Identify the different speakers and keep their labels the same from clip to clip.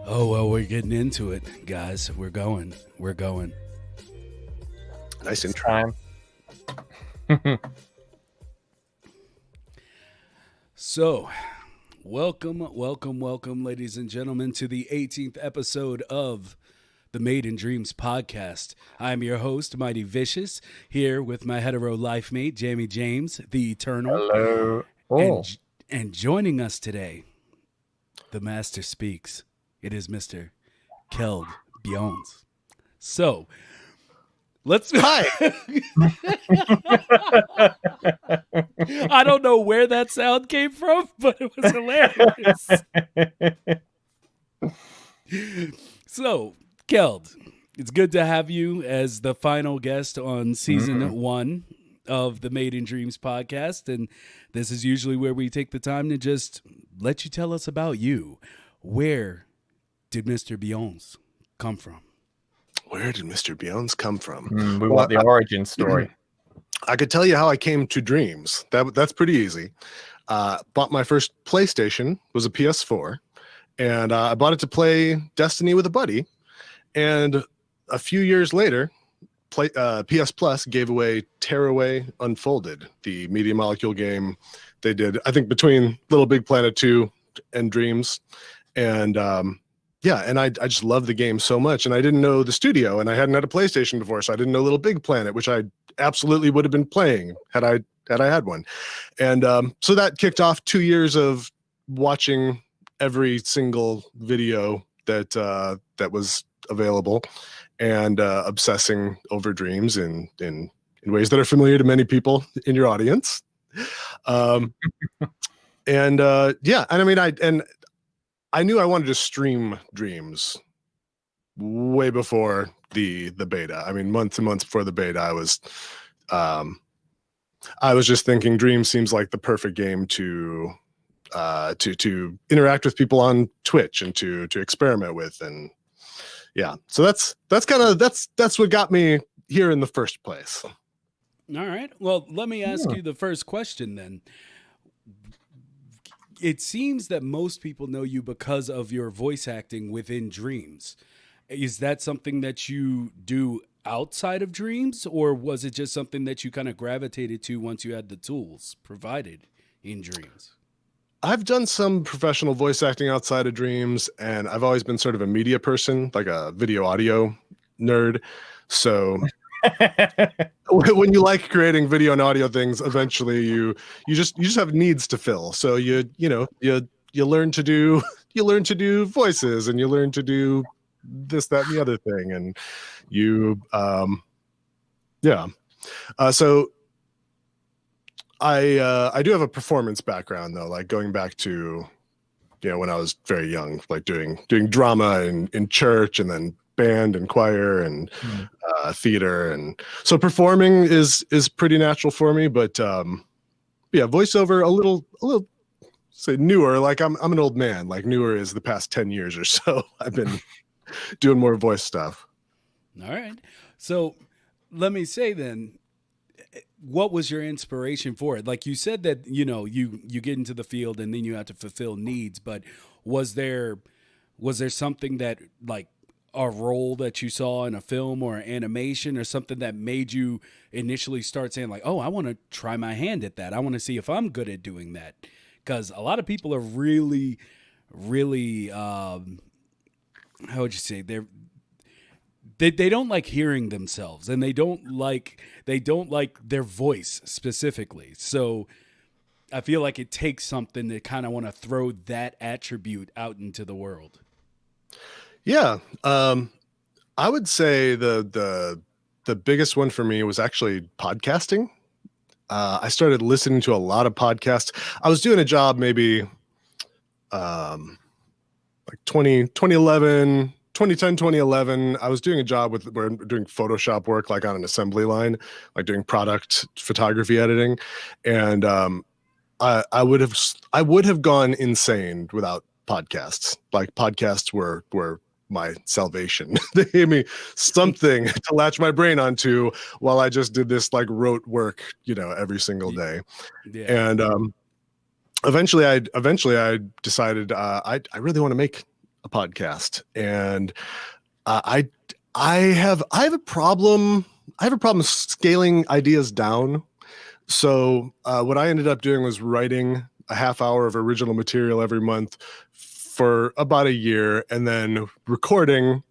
Speaker 1: Oh, well, we're getting into it, guys. We're going.
Speaker 2: Nice intro.
Speaker 3: Time.
Speaker 1: So, welcome, ladies and gentlemen, to the 18th episode of the Made in Dreams podcast. I'm your host, Mighty Vicious, here with my hetero life mate, Jamie James, the Eternal.
Speaker 3: Hello. Oh.
Speaker 1: And joining us today, the Master speaks. It is Mr. KeldBjones. So, let's.
Speaker 2: Hi.
Speaker 1: I don't know where that sound came from, but it was hilarious. So, Keld, it's good to have you as the final guest on season 1 of the Made in Dreams podcast. And this is usually where we take the time to just let you tell us about you. Where did Mr. Bjones come from?
Speaker 2: Where did Mr. Bjones come from?
Speaker 3: We want the origin story.
Speaker 2: I could tell you how I came to Dreams. That's pretty easy. Bought my first PlayStation, was a PS4, and I bought it to play Destiny with a buddy. And a few years later, PS Plus gave away Tearaway Unfolded, the Media Molecule game they did, I think, between Little Big Planet 2 and Dreams. And and I just love the game so much. And I didn't know the studio, and I hadn't had a PlayStation before, so I didn't know Little Big Planet, which I absolutely would have been playing had I had one. And so that kicked off 2 years of watching every single video that was available and obsessing over Dreams in ways that are familiar to many people in your audience. And I mean, I wanted to stream Dreams way before the beta. I mean, months and months before the beta, I was just thinking Dreams seems like the perfect game to interact with people on Twitch and to experiment with. And yeah, so that's what got me here in the first place.
Speaker 1: All right. Well, let me ask you the first question then. It seems that most people know you because of your voice acting within Dreams. Is that something that you do outside of Dreams, or was it just something that you kind of gravitated to once you had the tools provided in Dreams?
Speaker 2: I've done some professional voice acting outside of Dreams, and I've always been sort of a media person, like a video audio nerd. So when you like creating video and audio things, eventually you just have needs to fill. So you learn to do voices, and you learn to do this, that, and the other thing, and so I do have a performance background, though, like going back to when I was very young, like doing drama in church, and then band and choir and theater, and so performing is pretty natural for me. But voiceover a little say newer. Like I'm an old man. Like newer is the past 10 years or so. I've been doing more voice stuff.
Speaker 1: All right. So let me say then, what was your inspiration for it? Like you said that, you get into the field and then you have to fulfill needs, but was there something that, like, a role that you saw in a film or an animation or something that made you initially start saying, like, oh, I want to try my hand at that. I want to see if I'm good at doing that. Because a lot of people are really, really, how would you say, they don't like hearing themselves, and they don't like their voice specifically. So I feel like it takes something to kind of want to throw that attribute out into the world.
Speaker 2: Yeah. I would say the biggest one for me was actually podcasting. I started listening to a lot of podcasts. I was doing a job maybe like 2010, 2011. I was doing a job where I'm doing Photoshop work, like on an assembly line, like doing product photography editing. And I would have gone insane without podcasts. Like podcasts were my salvation. They gave me something to latch my brain onto while I just did this like rote work, every single day. Yeah. And eventually I decided I really want to make a podcast, and I have a problem. I have a problem scaling ideas down. So what I ended up doing was writing a half hour of original material every month for about a year, and then recording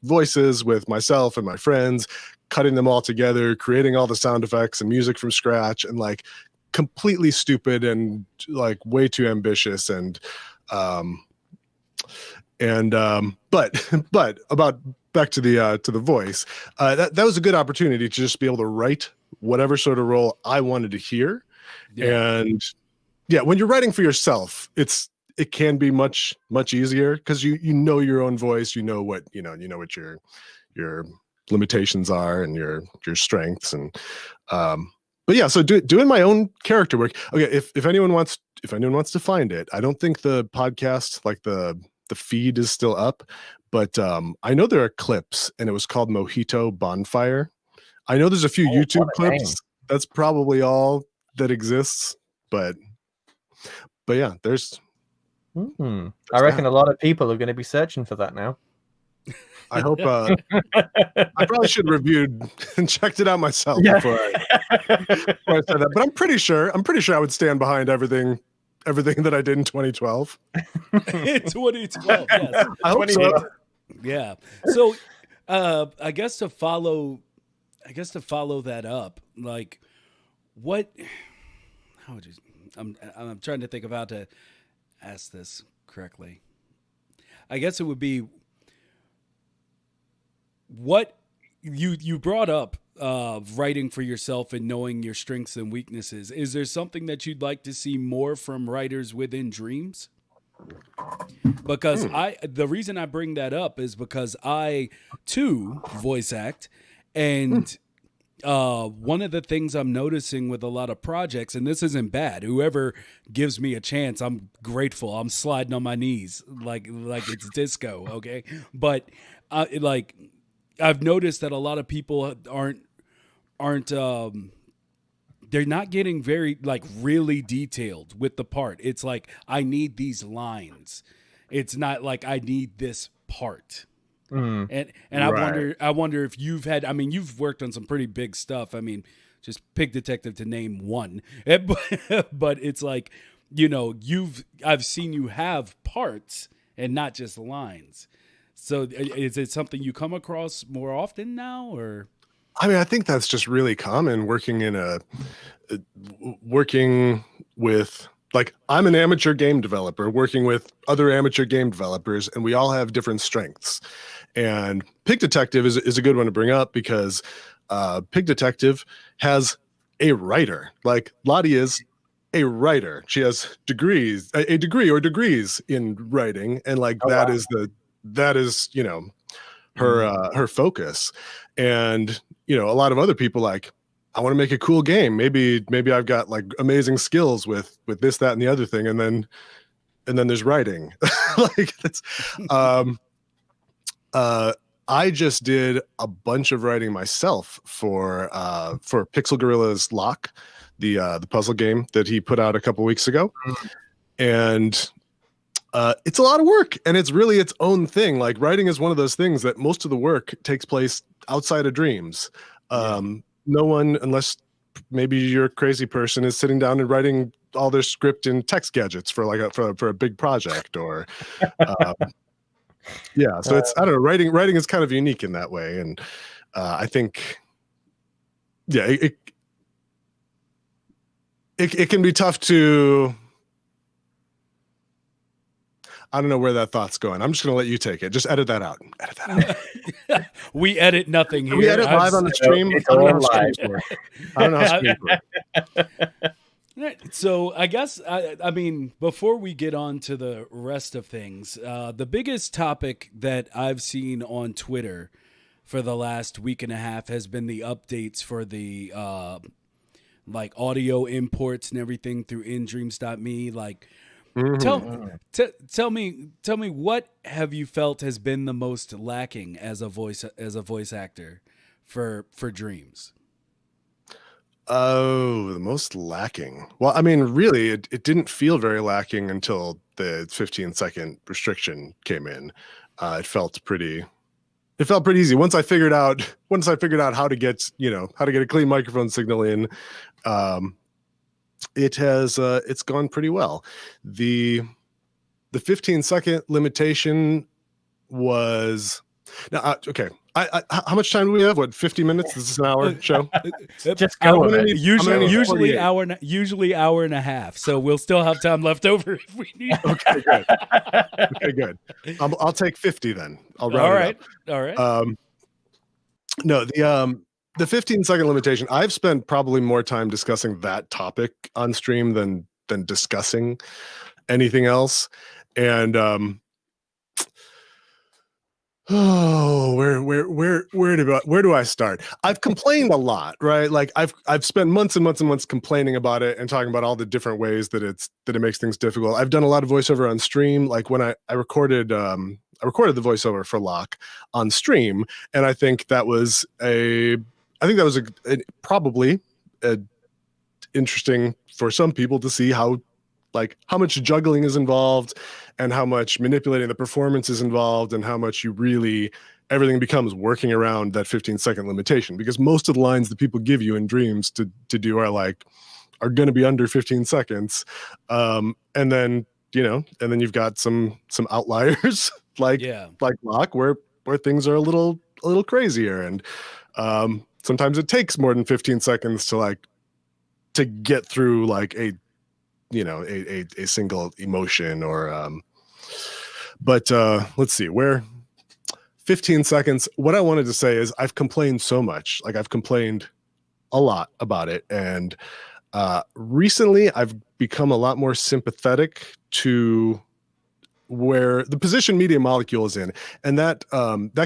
Speaker 2: voices with myself and my friends, cutting them all together, creating all the sound effects and music from scratch, and like completely stupid and like way too ambitious but about back to the voice, that was a good opportunity to just be able to write whatever sort of role I wanted to hear. Yeah. And yeah, when you're writing for yourself, it can be much easier because you know your own voice, you know what your limitations are and your strengths, and but yeah, so doing my own character work. Okay, if anyone wants to find it, I don't think the podcast, like the feed, is still up, but I know there are clips, and it was called Mojito Bonfire. I know there's a few YouTube clips. Name. That's probably all that exists, but yeah, there's.
Speaker 3: I reckon a lot of people are going to be searching for that now.
Speaker 2: I hope. I probably should have reviewed and checked it out myself before I said that. But I'm pretty sure I would stand behind everything that I did in 2012.
Speaker 1: 2012, yes.
Speaker 2: I hope so.
Speaker 1: Yeah. So, I guess to follow that up, like, what? How would you? I'm trying to think of how to ask this correctly. I guess it would be what you brought up, writing for yourself and knowing your strengths and weaknesses. Is there something that you'd like to see more from writers within Dreams? Because the reason I bring that up is because I too voice act, and one of the things I'm noticing with a lot of projects, and this isn't bad, whoever gives me a chance, I'm grateful. I'm sliding on my knees like it's disco, okay? But I've noticed that a lot of people aren't they're not getting very like really detailed with the part. It's like, I need these lines. It's not like I need this part. And right. I wonder if you've worked on some pretty big stuff. I mean, just Pig Detective to name one, but it's like, I've seen you have parts and not just lines. So is it something you come across more often now, or?
Speaker 2: I mean, I think that's just really common working with, like, I'm an amateur game developer working with other amateur game developers, and we all have different strengths. And Pig Detective is a good one to bring up because Pig Detective has a writer. Like, Lottie is a writer. She has a degree or degrees in writing, and like that is her focus. And a lot of other people, like, I want to make a cool game. Maybe I've got like amazing skills with this, that, and the other thing, and then there's writing. Like, that's I just did a bunch of writing myself for Pixel Gorilla's Lock, the puzzle game that he put out a couple weeks ago. And it's a lot of work, and it's really its own thing. Like, writing is one of those things that most of the work takes place outside of Dreams. No one, unless maybe you're a crazy person, is sitting down and writing all their script in text gadgets for a big project, or yeah. So it's, I don't know, writing is kind of unique in that way, and I think it can be tough to. I don't know where that thought's going. I'm just going to let you take it. Just edit that out.
Speaker 1: We edit nothing here.
Speaker 2: We edit live on the stream. I don't know how streams work.
Speaker 1: So I guess, I mean, before we get on to the rest of things, the biggest topic that I've seen on Twitter for the last week and a half has been the updates for the like audio imports and everything through indreams.me. Like, tell me what have you felt has been the most lacking as a voice actor for Dreams?
Speaker 2: Oh, the most lacking. Well, I mean, really, it didn't feel very lacking until the 15-second restriction came in. It felt pretty. It felt pretty easy once I figured out how to get a clean microphone signal in. It's gone pretty well. The 15-second limitation was okay. How much time do we have? What, 50 minutes? This is an hour show.
Speaker 3: Just go with it.
Speaker 1: Usually hour and a half. So we'll still have time left over if we need.
Speaker 2: Okay, good. Okay, good. I'll take 50 then. I'll round it up.
Speaker 1: All right.
Speaker 2: No, the 15-second limitation. I've spent probably more time discussing that topic on stream than discussing anything else. And where do I start? I've complained a lot, right? Like I've spent months and months and months complaining about it and talking about all the different ways that it makes things difficult. I've done a lot of voiceover on stream. Like when I recorded the voiceover for Locke on stream, and I think that was probably interesting for some people to see how much juggling is involved and how much manipulating the performance is involved and how much everything becomes working around that 15-second limitation, because most of the lines that people give you in Dreams to do are going to be under 15 seconds. And then you've got some outliers like Locke where things are a little crazier. And sometimes it takes more than 15 seconds to get through a single emotion or but let's see, where 15 seconds. What I wanted to say is I've complained so much. I've complained a lot about it, and recently I've become a lot more sympathetic to where the position Media Molecule is in, and that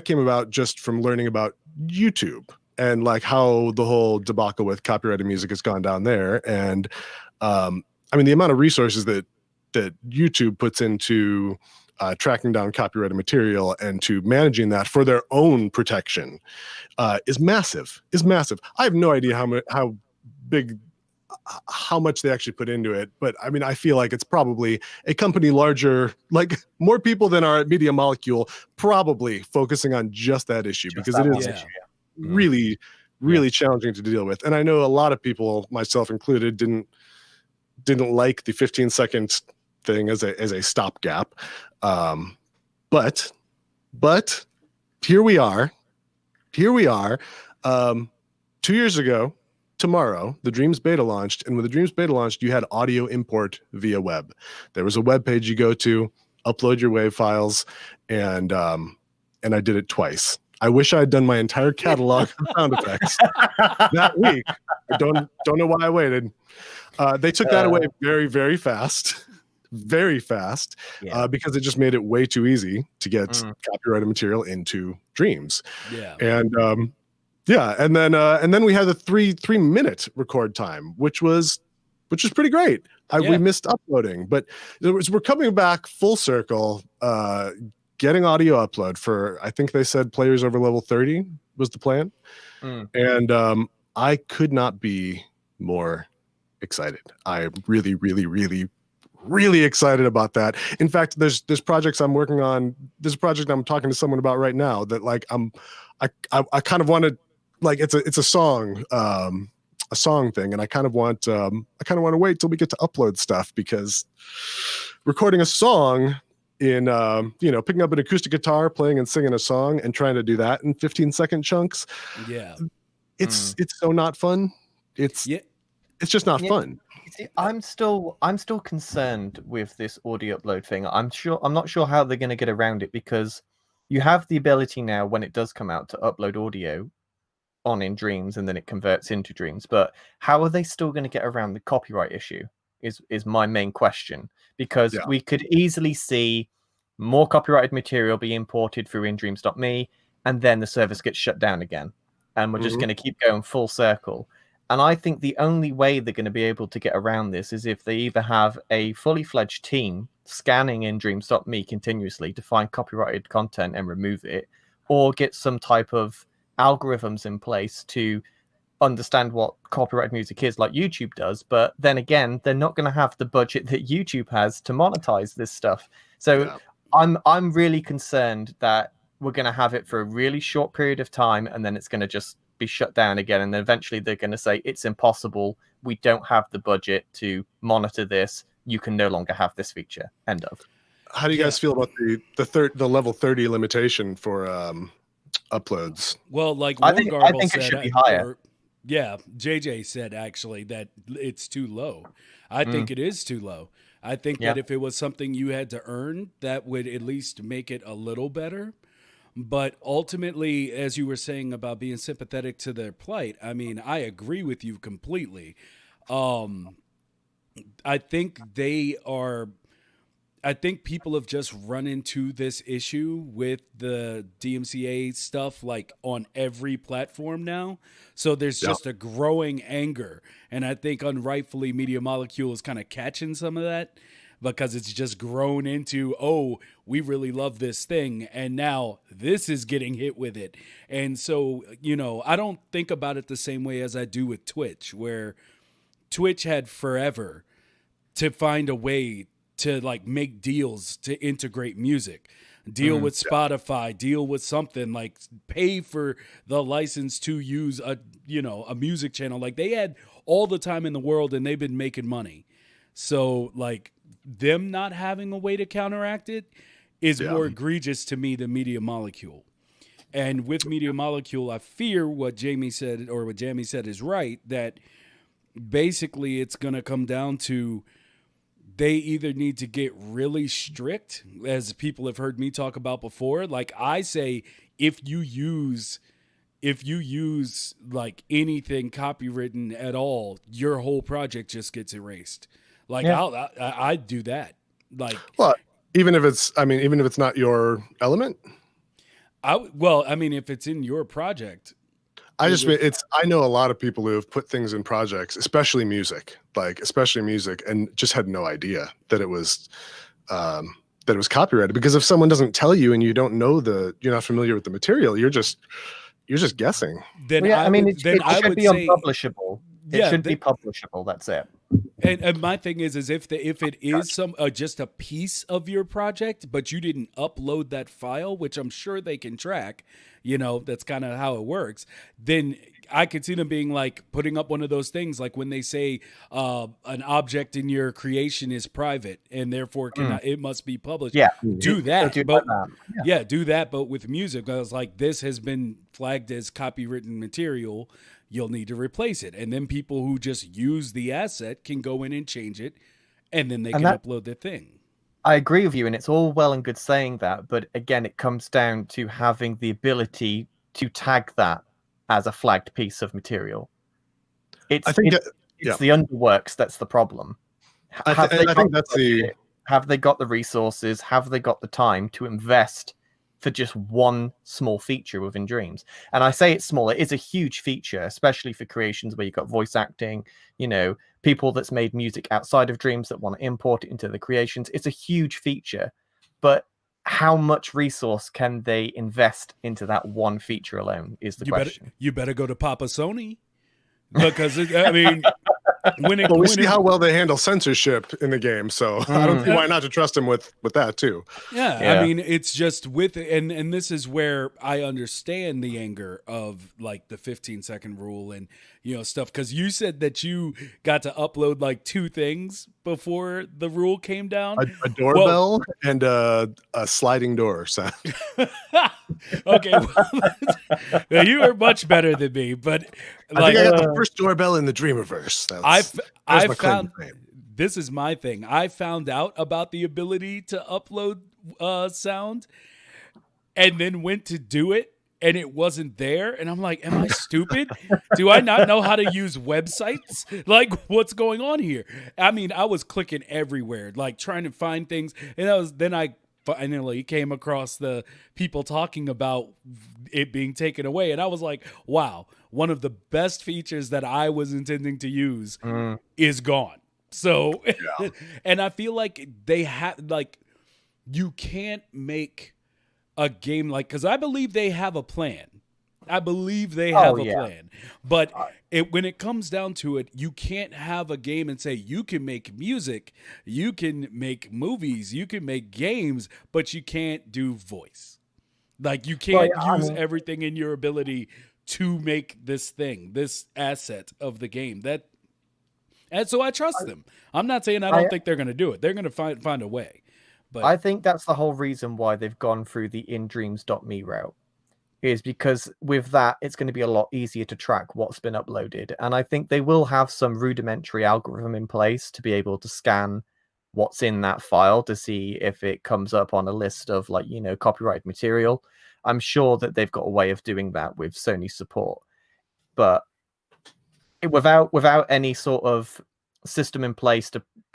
Speaker 2: came about just from learning about YouTube and how the whole debacle with copyrighted music has gone down there. And I mean, the amount of resources that YouTube puts into tracking down copyrighted material and to managing that for their own protection is massive. I have no idea how much they actually put into it, but I mean, I feel like it's probably a company larger, more people than are at Media Molecule, probably focusing on just that issue, because it is really, really challenging to deal with. And I know a lot of people, myself included, didn't like the 15-second thing as a stopgap. But here we are. 2 years ago tomorrow, the Dreams beta launched, and when the Dreams beta launched, you had audio import via web. There was a web page you go to, upload your WAV files, and I did it twice. I wish I had done my entire catalog of sound effects that week. I don't know why I waited. They took that away very, very fast. Because it just made it way too easy to get copyrighted material into Dreams. And and then we had the 3-minute record time, which was pretty great. We missed uploading, but we're coming back full circle. Getting audio upload for, I think they said players over level 30 was the plan. And I could not be more excited. I'm really, really, really, really excited about that. In fact, there's projects I'm working on. There's a project I'm talking to someone about right now that I kind of want to, it's a song thing, and I kind of want to wait till we get to upload stuff, because recording a song in picking up an acoustic guitar, playing and singing a song, and trying to do that in 15-second chunks, it's so not fun. It's just not fun.
Speaker 3: See, I'm still concerned with this audio upload thing. I'm not sure how they're going to get around it, because you have the ability now, when it does come out, to upload audio on in Dreams, and then it converts into Dreams. But how are they still going to get around the copyright issue is my main question, because we could easily see more copyrighted material be imported through indreams.me, and then the service gets shut down again, and we're just going to keep going full circle. And I think the only way they're going to be able to get around this is if they either have a fully fledged team scanning indreams.me continuously to find copyrighted content and remove it, or get some type of algorithms in place to understand what copyrighted music is like YouTube does, but then again, they're not going to have the budget that YouTube has to monetize this stuff. So
Speaker 2: Yeah.
Speaker 3: I'm really concerned that we're going to have it for a really short period of time, and then it's going to just be shut down again, and then eventually they're going to say it's impossible. We don't have the budget to monitor this. You can no longer have this feature. End of.
Speaker 2: How do you guys feel about the level 30 limitation for uploads?
Speaker 1: Well, like
Speaker 3: I
Speaker 1: Warren
Speaker 3: think
Speaker 1: Garble
Speaker 3: it
Speaker 1: said,
Speaker 3: should be higher.
Speaker 1: Yeah, JJ said actually that it's too low. I think it is too low. I think that if it was something you had to earn, that would at least make it a little better. But ultimately, as you were saying about being sympathetic to their plight, I mean, I agree with you completely. I think people have just run into this issue with the DMCA stuff like on every platform now. So there's just a growing anger. And I think unrightfully Media Molecule is kind of catching some of that because it's just grown into, oh, we really love this thing. And now this is getting hit with it. And so, I don't think about it the same way as I do with Twitch, where Twitch had forever to find a way to like make deals to integrate music, deal with Spotify, deal with something like pay for the license to use a music channel. Like they had all the time in the world and they've been making money. So like them not having a way to counteract it is more egregious to me than Media Molecule. And with Media Molecule, I fear what Jamie said or what Jamie said is right, that basically it's going to come down to they either need to get really strict, as people have heard me talk about before. Like I say, if you use like anything copywritten at all, your whole project just gets erased. Like I'd do that. Like,
Speaker 2: well, even if it's not your element.
Speaker 1: If it's in your project.
Speaker 2: I know a lot of people who have put things in projects, especially music, and just had no idea that it was copyrighted. Because if someone doesn't tell you and you don't know you're not familiar with the material, you're just guessing.
Speaker 1: Then
Speaker 3: it should be unpublishable. It should be publishable. That's it.
Speaker 1: And my thing is if it is some just a piece of your project, but you didn't upload that file, which I'm sure they can track, that's kind of how it works. Then I could see them being like putting up one of those things, like when they say an object in your creation is private and therefore it must be published.
Speaker 3: Yeah,
Speaker 1: do that.
Speaker 3: Do
Speaker 1: that. But with music, I was like, this has been flagged as copywritten material. You'll need to replace it. And then people who just use the asset can go in and change it, and then they can upload their thing.
Speaker 3: I agree with you, and it's all well and good saying that, but again, it comes down to having the to tag that as a flagged piece of material. It's the underworks that's the problem. Have they got the resources? Have they got the time to invest for just one small feature within Dreams? And I say it's small, it is a huge feature, especially for creations where you've got voice acting, people that's made music outside of Dreams that want to import it into the creations. It's a huge feature, but how much resource can they invest into that one feature alone is the question.
Speaker 1: You better go to Papa Sony, because
Speaker 2: we see how well they handle censorship in the game, so I don't see why not to trust them with that too.
Speaker 1: Yeah, it's just and this is where I understand the anger of like the 15-second rule and stuff, because you said that you got to upload like 2 things before the rule came down.
Speaker 2: A doorbell and a sliding door sound.
Speaker 1: Okay, you are much better than me, but
Speaker 2: I think I got the first doorbell in the Dreamiverse.
Speaker 1: I found this is my thing. I found out about the ability to upload sound, and then went to do it, and it wasn't there. And I'm like, am I stupid? Do I not know how to use websites? Like, what's going on here? I mean, I was clicking everywhere, like trying to find things, and I finally came across the people talking about it being taken away, and I was like, wow, one of the best features that I was intending to use is gone. So and I feel like they have, like, you can't make a game like, because I believe they have a plan I believe they have
Speaker 3: Oh,
Speaker 1: a
Speaker 3: yeah.
Speaker 1: plan. But
Speaker 3: Uh,
Speaker 1: when it comes down to it, you can't have a game and say you can make music, you can make movies, you can make games, but you can't do voice. Like you
Speaker 3: Well,
Speaker 1: can't
Speaker 3: yeah, I
Speaker 1: use
Speaker 3: mean,
Speaker 1: everything in your ability to make this thing, this asset of the game. And so I trust them. I'm not saying I
Speaker 3: I
Speaker 1: don't think they're going to do it. They're going to find a way. But
Speaker 3: I think that's the whole reason why they've gone through the indreams.me route, is because with that, it's going to be a lot easier to track what's been uploaded. And I think they will have some rudimentary algorithm in place to be able to scan what's in that file to see if it comes up on a list of, like, you know, copyrighted material. I'm sure that they've got a way of doing that with Sony support. But without any sort of system in place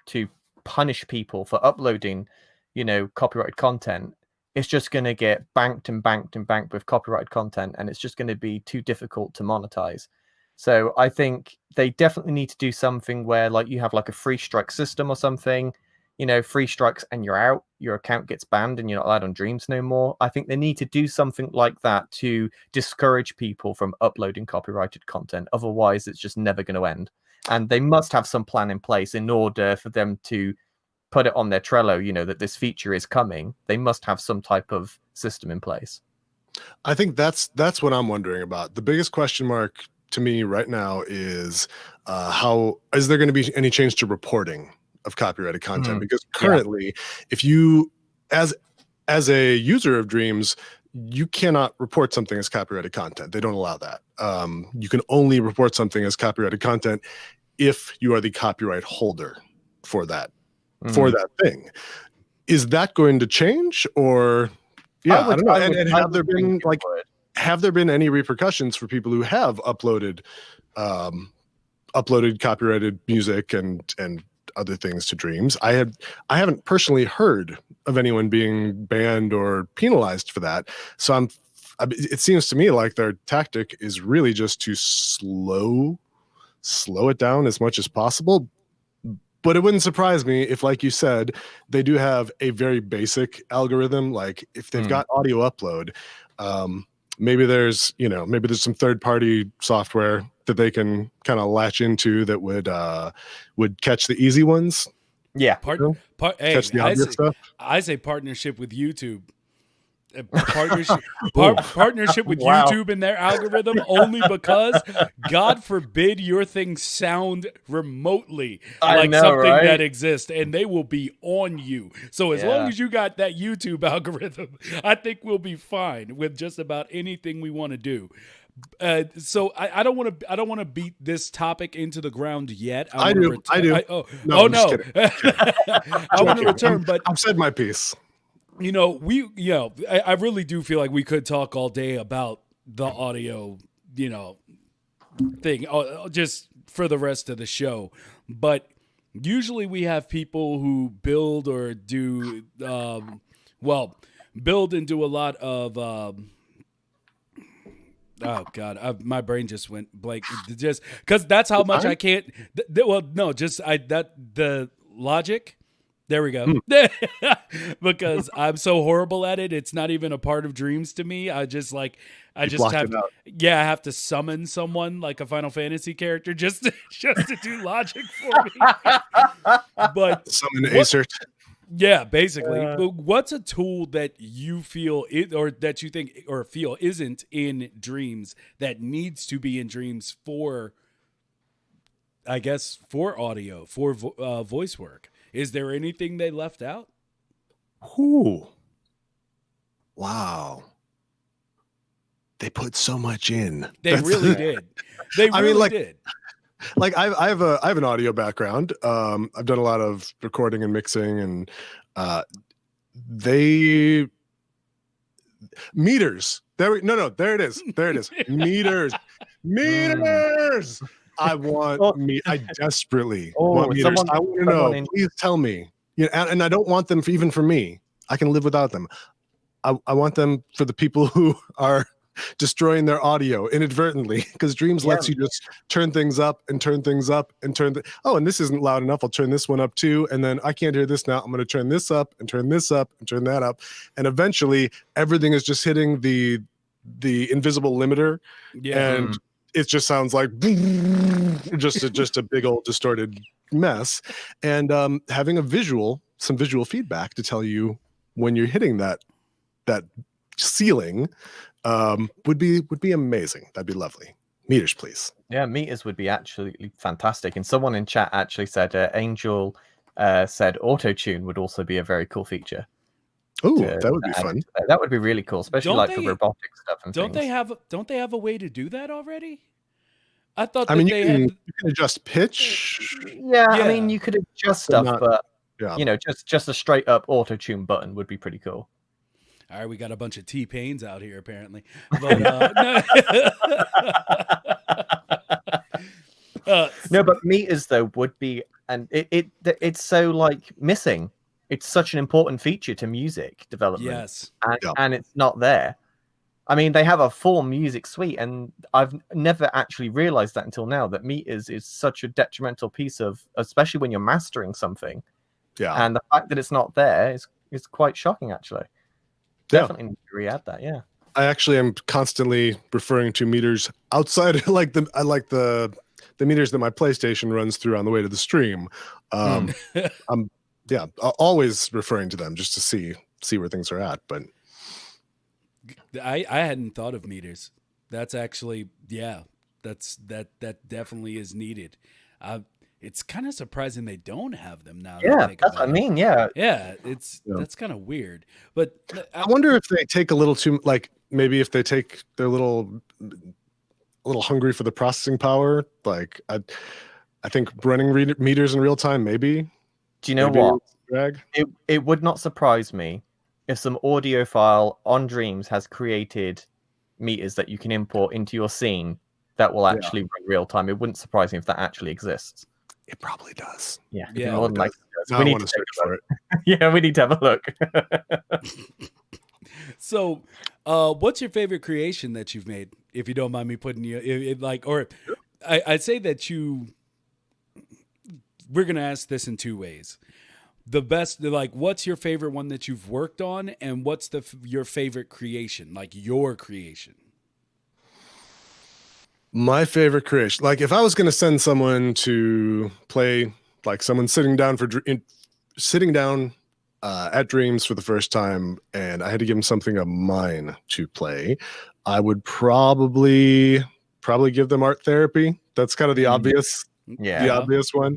Speaker 3: to punish people for uploading, you know, copyrighted content, it's just going to get banked and banked and banked with copyrighted content, and it's just going to be too difficult to monetize. So I think they definitely need to do something where, like, you have like a free strike system or something, you know, free strikes and you're out, your account gets banned and you're not allowed on Dreams no more. I think they need to do something like that to discourage people from uploading copyrighted content. Otherwise, it's just never going to end. And they must have some plan in place in order for them to put it on their Trello, you know, that this feature is coming. They must have some type of system in place.
Speaker 2: I think that's what I'm wondering about. The biggest question mark to me right now is how is there going to be any change to reporting of copyrighted content? Because currently, if you as a user of Dreams, you cannot report something as copyrighted content. They don't allow that. You can only report something as copyrighted content if you are the copyright holder for that thing. Is that going to change, or I don't know? And have there been any repercussions for people who have uploaded copyrighted music and other things to Dreams? I haven't personally heard of anyone being banned or penalized for that. So it seems to me like their tactic is really just to slow it down as much as possible. But it wouldn't surprise me if, like you said, they do have a very basic algorithm. Like if they've got audio upload, maybe there's some third-party software that they can kind of latch into that would catch the easy ones.
Speaker 3: Yeah.
Speaker 2: Catch the
Speaker 1: I
Speaker 2: obvious stuff.
Speaker 1: I say partnership with YouTube. Partnership with
Speaker 3: Wow.
Speaker 1: YouTube and their algorithm, only because God forbid your thing sound remotely like something that exists, and they will be on you. So as long as you got that YouTube algorithm, I think we'll be fine with just about anything we want to do. So I don't want to beat this topic into the ground yet. I do.
Speaker 2: No,
Speaker 1: I want to return, but
Speaker 2: I've said my piece.
Speaker 1: I really do feel like we could talk all day about the audio, thing, just for the rest of the show. But usually we have people who build or do, build and do a lot of, oh God, my brain just went blank. Just because that's how much I can't. The logic. There we go. Because I'm so horrible at it, it's not even a part of Dreams to me. I have to summon someone like a Final Fantasy character just to do logic for me. But
Speaker 2: summon Acer.
Speaker 1: Yeah, basically. But what's a tool that you feel that you think or feel isn't in Dreams that needs to be in Dreams for, I guess, for audio, for voice work? Is there anything they left out?
Speaker 2: Ooh. Wow. They put so much in.
Speaker 1: They really did. They really did.
Speaker 2: Like I have an audio background. I've done a lot of recording and mixing, and meters. There it is. Meters. I desperately want meters. I want to know. Please tell me. And I don't want them even for me. I can live without them. I want them for the people who are destroying their audio inadvertently, because Dreams lets you just turn things up and turn things up and and this isn't loud enough, I'll turn this one up too, and then I can't hear this now, I'm going to turn this up and turn this up and turn that up, and eventually everything is just hitting the the invisible limiter,
Speaker 1: Yeah.
Speaker 2: and it just sounds like just a big old distorted mess. And having some visual feedback to tell you when you're hitting that ceiling would be amazing. That'd be lovely. Meters, please.
Speaker 3: Yeah, meters would be absolutely fantastic. And someone in chat actually said Angel said auto tune would also be a very cool feature.
Speaker 2: Oh, that would be fun.
Speaker 3: That would be really cool, especially for robotic stuff and
Speaker 1: don't
Speaker 3: things.
Speaker 1: Don't they have a way to do that already? I thought
Speaker 2: I mean,
Speaker 1: they
Speaker 2: you can adjust pitch.
Speaker 3: Yeah, I mean, you could adjust stuff, but just a straight up auto tune button would be pretty cool.
Speaker 1: All right, we got a bunch of T-Pains out here apparently. But,
Speaker 3: no, but meters though would be, and it's so like missing. It's such an important feature to music development.
Speaker 1: Yes,
Speaker 3: and it's not there. I mean, they have a full music suite, and I've never actually realized that until now, that meters is such a detrimental piece of, especially when you're mastering something.
Speaker 2: Yeah.
Speaker 3: And the fact that it's not there is quite shocking, actually. Definitely need to re-add that, yeah. I
Speaker 2: actually am constantly referring to meters outside the meters that my PlayStation runs through on the way to the stream. I'm always referring to them just to see where things are at, but
Speaker 1: I hadn't thought of meters. That's actually, that definitely is needed. It's kind of surprising they don't have them now.
Speaker 3: Yeah, that's what I mean. Yeah,
Speaker 1: that's kind of weird. But
Speaker 2: I wonder if they take a little too, like maybe if they take their a little hungry for the processing power. Like I think running meters in real time, maybe.
Speaker 3: Do you know what? It would not surprise me if some audiophile on Dreams has created meters that you can import into your scene that will actually run real time. It wouldn't surprise me if that actually exists.
Speaker 2: It probably does.
Speaker 3: Yeah.
Speaker 1: Yeah.
Speaker 2: We need to search for it.
Speaker 3: Yeah, we need to have a look.
Speaker 1: So, what's your favorite creation that you've made? If you don't mind me putting you I'd say that we're going to ask this in two ways. The best, what's your favorite one that you've worked on, and what's your favorite creation, like your creation?
Speaker 2: My favorite creation, like if I was going to send someone to play, like someone sitting down at Dreams for the first time, and I had to give them something of mine to play, I would probably give them art therapy. That's kind of the obvious one.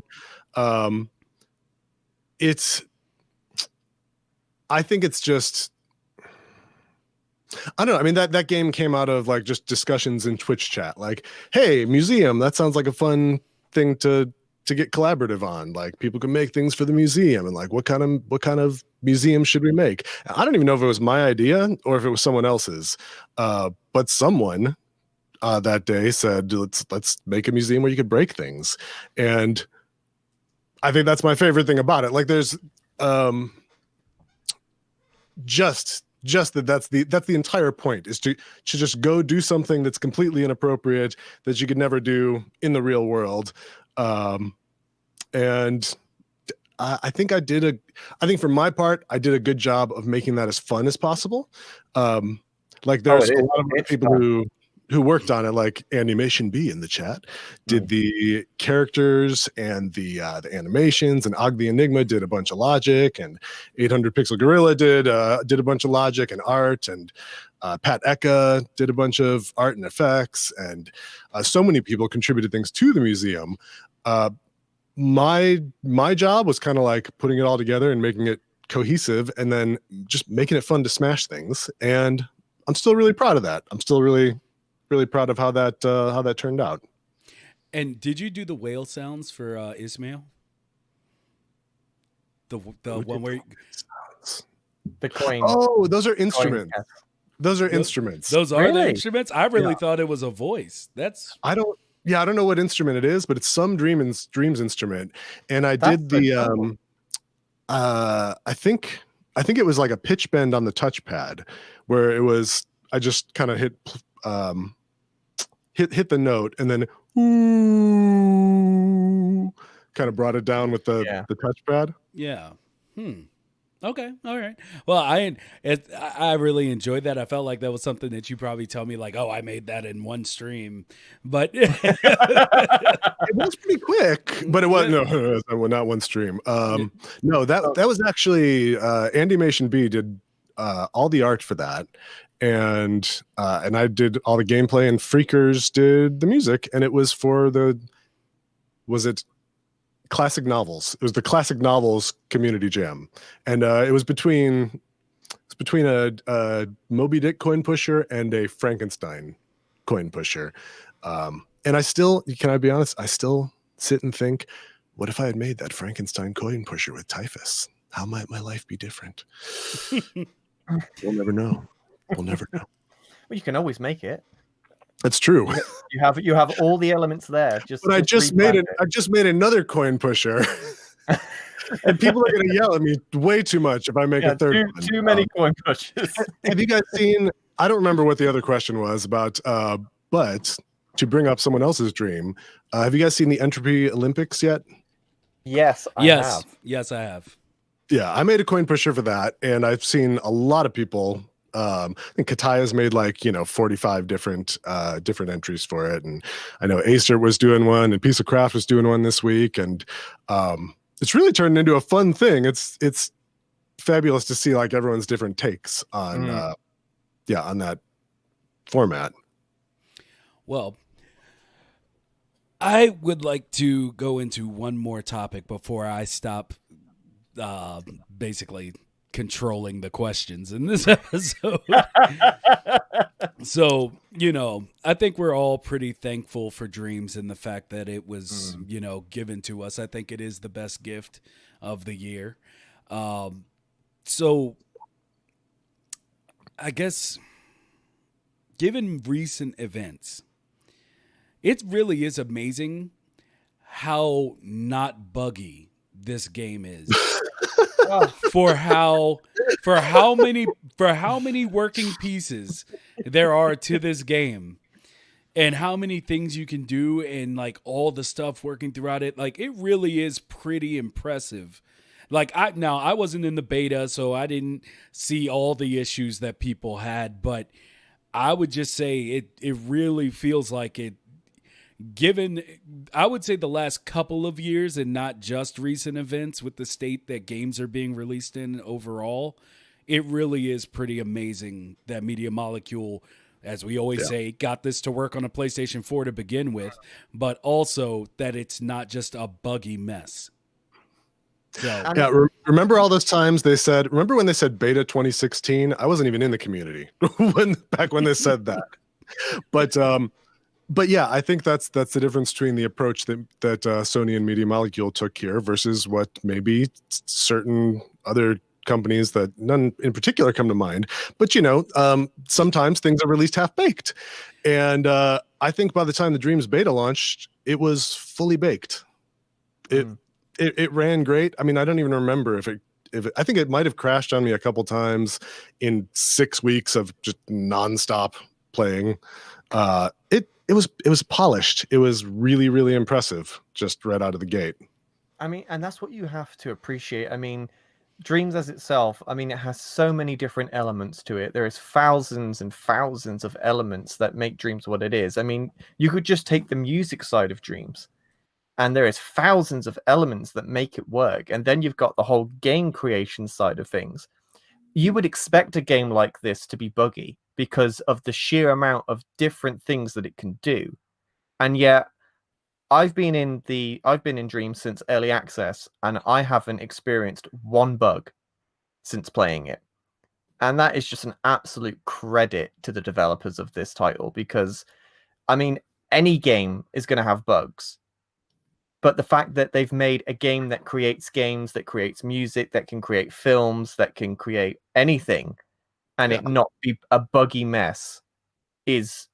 Speaker 2: I think it's just, I don't know. I mean, that game came out of like just discussions in Twitch chat. Like, hey, museum, that sounds like a fun thing to get collaborative on. Like, people can make things for the museum, and like, what kind of museum should we make? I don't even know if it was my idea or if it was someone else's. But someone that day said, let's make a museum where you could break things. And I think that's my favorite thing about it. Like, there's just that's the entire point, is to just go do something that's completely inappropriate that you could never do in the real world. And I think for my part, I did a good job of making that as fun as possible. Like there's a lot of people who worked on it, like Animation B in the chat, did the characters and the animations, and Og the Enigma did a bunch of logic, and 800 Pixel Gorilla did a bunch of logic and art, and Pat Eka did a bunch of art and effects, and so many people contributed things to the museum. My job was kind of like putting it all together and making it cohesive, and then just making it fun to smash things. And I'm still really proud of that. I'm still really proud of how that turned out.
Speaker 1: And did you do the whale sounds for Ismail? The one where
Speaker 3: the coin.
Speaker 2: Oh, those are instruments. Those are instruments.
Speaker 1: Those are the instruments. I really thought it was a voice. I don't know what instrument it is, but it's some dreams instrument. And I did the I think it was like a pitch bend on the touchpad, where it was, I just kind of hit the note, and then ooh, kind of brought it down with the touchpad. Yeah. Okay, all right. Well, I really enjoyed that. I felt like that was something that you probably tell me like, "Oh, I made that in one stream," but
Speaker 2: It was pretty quick, but it was not one stream. No, that was actually Andymation B did all the art for that, and I did all the gameplay, and Freakers did the music, and it was for was it classic novels? It was the classic novels community jam, and it was between a Moby Dick coin pusher and a Frankenstein coin pusher. And can I be honest? I still sit and think, what if I had made that Frankenstein coin pusher with typhus? How might my life be different? We'll never know. We'll never know.
Speaker 3: Well, you can always make it.
Speaker 2: That's true.
Speaker 3: You have all the elements there.
Speaker 2: But I just made another coin pusher. And people are going to yell at me way too much if I make a third one.
Speaker 3: Too many coin pushes.
Speaker 2: Have you guys seen? I don't remember what the other question was about, but to bring up someone else's dream, have you guys seen the Entropy Olympics yet?
Speaker 3: Yes, I have.
Speaker 1: Yes, I have.
Speaker 2: Yeah, I made a coin pusher for that, and I've seen a lot of people. I think Kataya's made 45 different entries for it, and I know Acer was doing one, and Piece of Craft was doing one this week, and it's really turned into a fun thing. It's fabulous to see everyone's different takes on on that format.
Speaker 1: Well, I would like to go into one more topic before I stop basically controlling the questions in this episode. So, I think we're all pretty thankful for Dreams and the fact that it was, given to us. I think it is the best gift of the year. So I guess given recent events, it really is amazing how not buggy this game is. for how many working pieces there are to this game, and how many things you can do, and all the stuff working throughout it, it really is pretty impressive. I wasn't in the beta, so I didn't see all the issues that people had, but I would just say it really feels like it, given, I would say, the last couple of years and not just recent events with the state that games are being released in overall, it really is pretty amazing that Media Molecule, as we always say, got this to work on a PlayStation 4 to begin with, but also that it's not just a buggy mess. So,
Speaker 2: remember all those times remember when they said beta 2016? I wasn't even in the community back when they said that. But yeah, I think that's the difference between the approach that Sony and Media Molecule took here versus what maybe certain other companies that none in particular come to mind. But sometimes things are released half-baked. And I think by the time the Dreams beta launched, it was fully baked. It ran great. I mean, I don't even remember if I think it might have crashed on me a couple times in 6 weeks of just nonstop playing. It was polished. It was really, really impressive just right out of the gate.
Speaker 3: I mean, and that's what you have to appreciate. I mean, Dreams as itself, it has so many different elements to it. There is thousands and thousands of elements that make Dreams what it is. I mean, you could just take the music side of Dreams, and there is thousands of elements that make it work. And then you've got the whole game creation side of things. You would expect a game like this to be buggy because of the sheer amount of different things that it can do. And yet, I've been in Dreams since early access, and I haven't experienced one bug since playing it. And that is just an absolute credit to the developers of this title, because, any game is going to have bugs. But the fact that they've made a game that creates games, that creates music, that can create films, that can create anything, and it not be a buggy mess is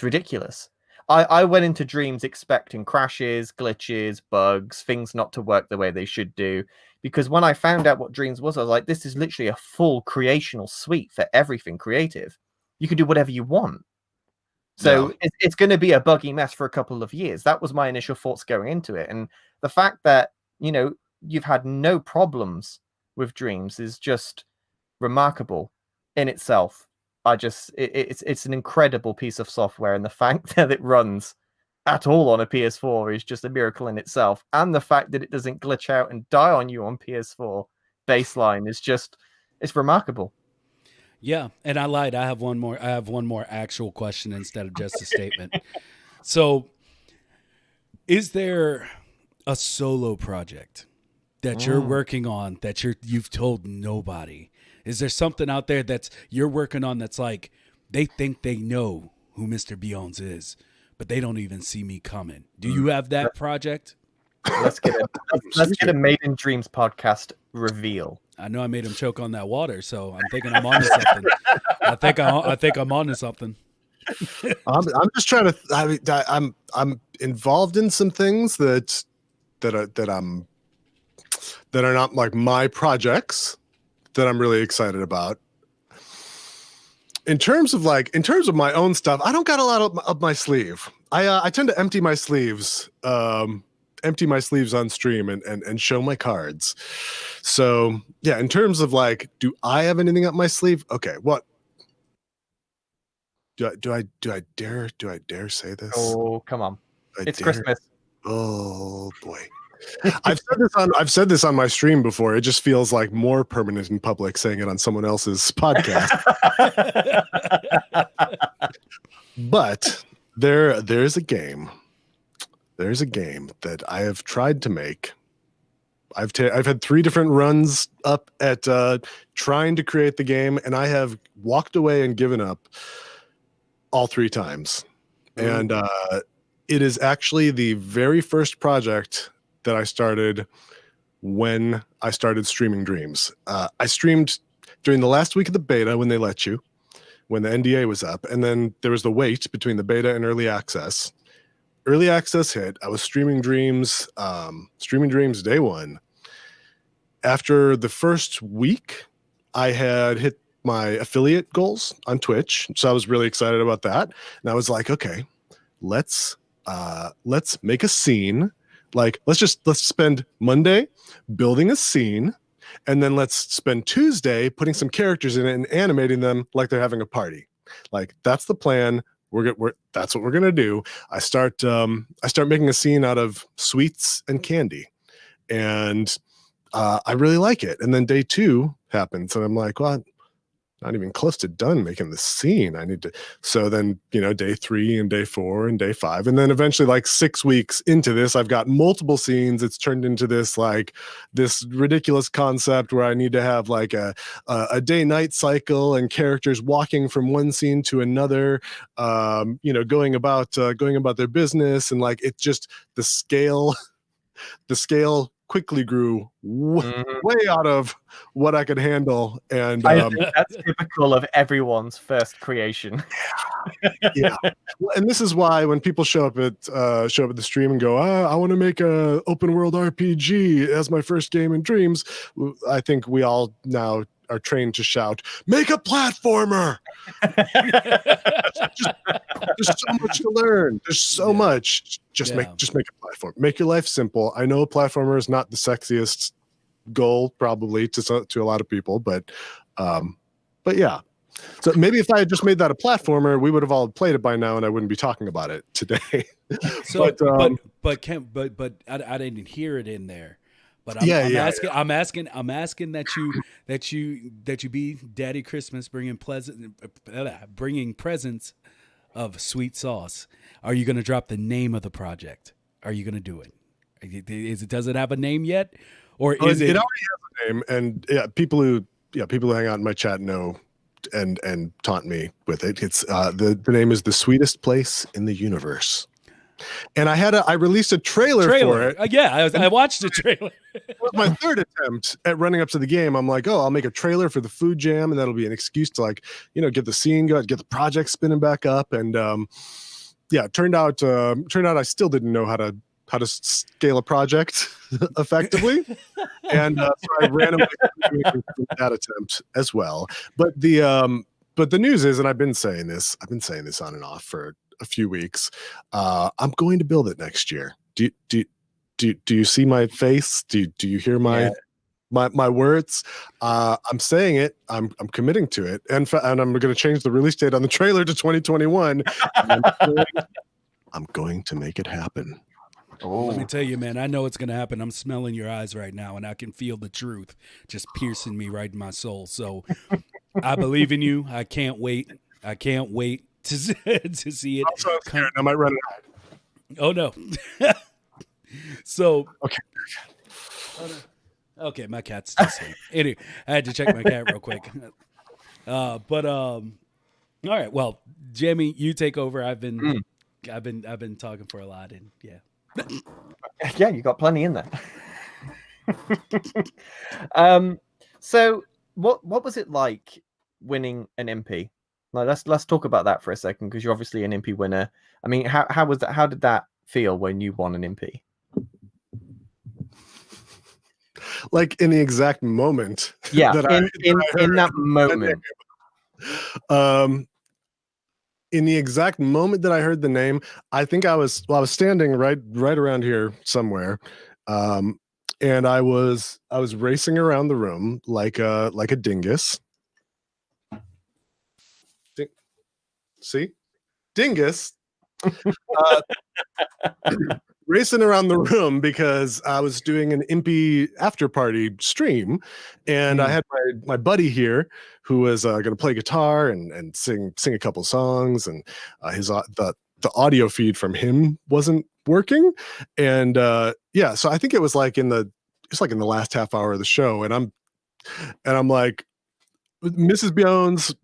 Speaker 3: ridiculous. I went into Dreams expecting crashes, glitches, bugs, things not to work the way they should do. Because when I found out what Dreams was, I was like, this is literally a full creational suite for everything creative. You can do whatever you want. So it's going to be a buggy mess for a couple of years. That was my initial thoughts going into it. And the fact that, you've had no problems with Dreams is just remarkable in itself. It's an incredible piece of software, and the fact that it runs at all on a PS4 is just a miracle in itself. And the fact that it doesn't glitch out and die on you on PS4 baseline is it's remarkable.
Speaker 1: Yeah, and I lied. I have one more actual question instead of just a statement. So, is there a solo project that you're working on that you've told nobody? Is there something out there that's you're working on that's like they think they know who Mr. Bjones is, but they don't even see me coming? Do you have that project?
Speaker 3: Let's get a Made in Dreams podcast reveal.
Speaker 1: I know I made him choke on that water, so I'm thinking I'm onto something. I think I'm onto something.
Speaker 2: I'm just trying to. I'm involved in some things that are not like my projects that I'm really excited about. In terms of my own stuff, I don't got a lot up my sleeve. I tend to empty my sleeves on stream and show my cards. So yeah, in terms of like, do I have anything up my sleeve? Okay, what do I dare say this?
Speaker 3: Oh, come on. It's Christmas.
Speaker 2: Oh boy. I've said this on my stream before. It just feels like more permanent in public saying it on someone else's podcast. But there's a game that I have tried to make. I've had 3 different runs up at trying to create the game, and I have walked away and given up all 3 times. And it is actually the very first project that I started when I started streaming Dreams. I streamed during the last week of the beta when they let you, when the NDA was up, and then there was the wait between the beta and early access. Early access hit. I was streaming Dreams day 1. After the first week, I had hit my affiliate goals on Twitch, so I was really excited about that. And I was like, okay, let's make a scene. Like, let's spend Monday building a scene, and then let's spend Tuesday putting some characters in it and animating them like they're having a party. Like, that's the plan. That's what we're gonna do. I start making a scene out of sweets and candy, and I really like it. And then day 2 happens, and I'm like, well, not even close to done making the scene. I need to. So then, day 3 and day 4 and day 5. And then eventually, like 6 weeks into this, I've got multiple scenes. It's turned into this ridiculous concept where I need to have like a day-night cycle and characters walking from one scene to another, going about their business. And like, it just, the scale quickly grew way out of what I could handle, and
Speaker 3: I think that's typical of everyone's first creation.
Speaker 2: Yeah, and this is why when people show up at the stream and go, I want to make a open world RPG as my first game in Dreams, I think we all now are trained to shout, "Make a platformer!" There's so much to learn. There's so much. Just make a platform. Make your life simple. I know a platformer is not the sexiest goal, probably to a lot of people, but yeah. So maybe if I had just made that a platformer, we would have all played it by now, and I wouldn't be talking about it today.
Speaker 1: So, but I didn't hear it in there. But I'm asking that you be Daddy Christmas, bringing presents of sweet sauce. Are you going to drop the name of the project? Are you going to do it? Does it have a name yet, or is it? It already
Speaker 2: has a name, and people who hang out in my chat know and taunt me with it. It's the name is The Sweetest Place in the Universe. And I released a trailer for it.
Speaker 1: I watched the trailer.
Speaker 2: It was my 3rd attempt at running up to the game. I'm like, I'll make a trailer for the food jam, and that'll be an excuse to get the scene going, get the project spinning back up. And it turned out I still didn't know how to scale a project effectively, and so I randomly that attempt as well. But the news is, and I've been saying this on and off for a few weeks, I'm going to build it next year. Do you see my face? Do you hear my my words. I'm saying it. I'm committing to it, and I'm going to change the release date on the trailer to 2021. I'm going to make it happen.
Speaker 1: Let me tell you, man, I know it's going to happen. I'm smelling your eyes right now, and I can feel the truth just piercing me right in my soul. So I believe in you. I can't wait. I can't wait to see it.
Speaker 2: Also, I'm scared. I might run it out.
Speaker 1: Oh, no. So.
Speaker 2: Okay.
Speaker 1: Okay, my cat's still asleep. Anyway, I had to check my cat real quick. All right. Well, Jamie, you take over. I've been talking for a lot, and yeah.
Speaker 3: Yeah, you got plenty in there. So what was it like winning an MP? Like, let's talk about that for a second, because you're obviously an MP winner. I mean, how was that? How did that feel when you won an MP?
Speaker 2: Like in the exact moment.
Speaker 3: Yeah,
Speaker 2: that
Speaker 3: in that moment.
Speaker 2: In the exact moment that I heard the name, I think I was standing right around here somewhere, and I was racing around the room like a dingus. See, dingus. Racing around the room because I was doing an Impy after party stream, and I had my buddy here who was going to play guitar and sing a couple songs, and his the audio feed from him wasn't working, and yeah, so I think it was like in the last half hour of the show, and I'm like, Mrs. Bjones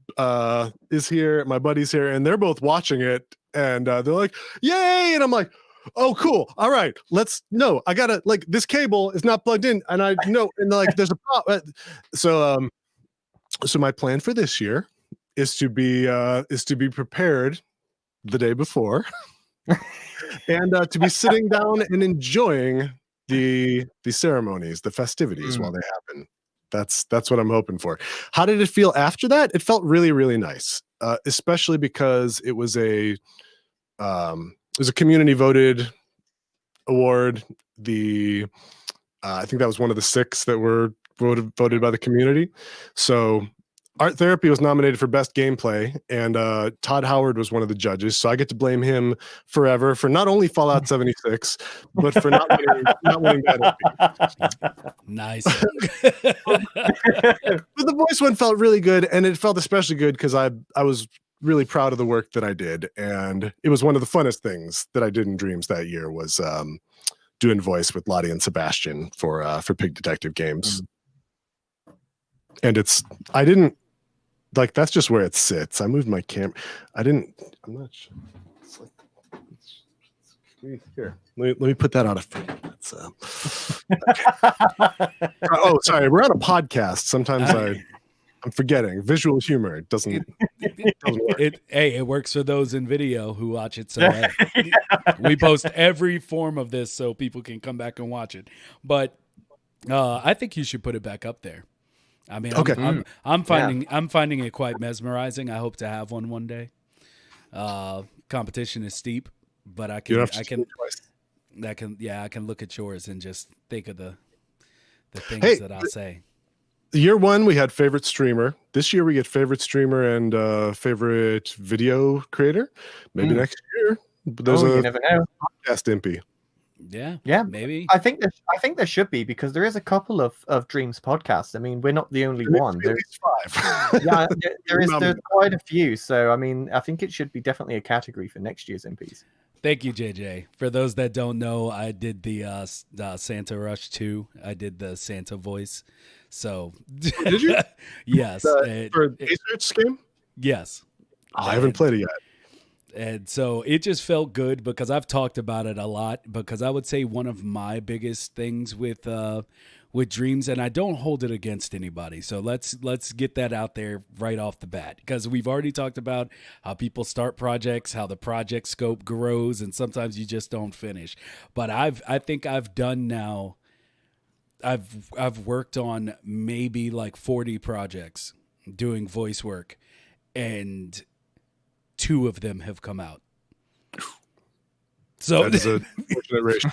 Speaker 2: is here, my buddy's here, and they're both watching it, and they're like, "Yay!" And I'm like, "Oh, cool. All right, I gotta, like, this cable is not plugged in, and I know, and like, there's a problem." So my plan for this year is to be prepared the day before, and to be sitting down and enjoying the ceremonies, the festivities while they happen. That's what I'm hoping for. How did it feel after that? It felt really, really nice, especially because it was a community voted award. I think that was one of the 6 that were voted by the community. So Art Therapy was nominated for best gameplay, and Todd Howard was one of the judges. So I get to blame him forever for not only Fallout 76, but for not winning that.
Speaker 1: Nice.
Speaker 2: But the voice one felt really good, and it felt especially good because I was really proud of the work that I did, and it was one of the funnest things that I did in Dreams that year was doing voice with Lottie and Sebastian for Pig Detective Games. And I didn't, like, that's just where it sits. I moved my camera. I'm not sure. It's like, here, let me put that out of frame. Okay. Oh, sorry, we're on a podcast. Sometimes I'm forgetting visual humor. It doesn't work.
Speaker 1: It works for those in video who watch it. So we post every form of this so people can come back and watch it. But I think you should put it back up there. I mean, okay. I'm finding it quite mesmerizing. I hope to have one day. Competition is steep, but I can look at yours and just think of the things that I'll say.
Speaker 2: Year 1, we had favorite streamer. This year, we get favorite streamer and favorite video creator. Maybe next year, there's
Speaker 3: you never know.
Speaker 2: Podcast Impy.
Speaker 1: Yeah, maybe.
Speaker 3: I think there should be, because there is a couple of Dreams podcasts. I mean, we're not the only one. There's 5. Yeah, there's quite a few. So I mean, I think it should be definitely a category for next year's MPs.
Speaker 1: Thank you, JJ. For those that don't know, I did the Santa Rush 2. I did the Santa voice. So
Speaker 2: did you?
Speaker 1: Yes.
Speaker 2: For the research game?
Speaker 1: Yes.
Speaker 2: Oh, I haven't played it yet.
Speaker 1: And so it just felt good because I've talked about it a lot, because I would say one of my biggest things with Dreams, and I don't hold it against anybody. So let's get that out there right off the bat, because we've already talked about how people start projects, how the project scope grows, and sometimes you just don't finish. But I think I've done now. I've worked on maybe like 40 projects doing voice work, and 2 of them have come out. So
Speaker 2: That is a fortunate ratio.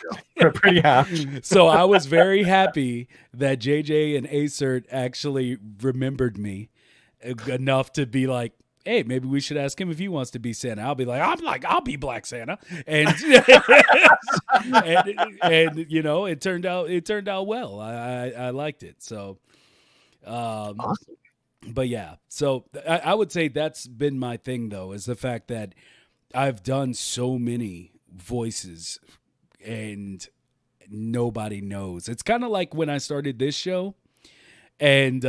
Speaker 3: Pretty happy.
Speaker 1: so I was very happy that JJ and Acert actually remembered me enough to be like, hey, maybe we should ask him if he wants to be Santa. I'll be like, I'll be Black Santa. And and you know, it turned out well. I liked it. So
Speaker 2: Awesome.
Speaker 1: but yeah, so I would say that's been my thing though, is the fact that I've done so many voices and nobody knows. It's kind of like when I started this show and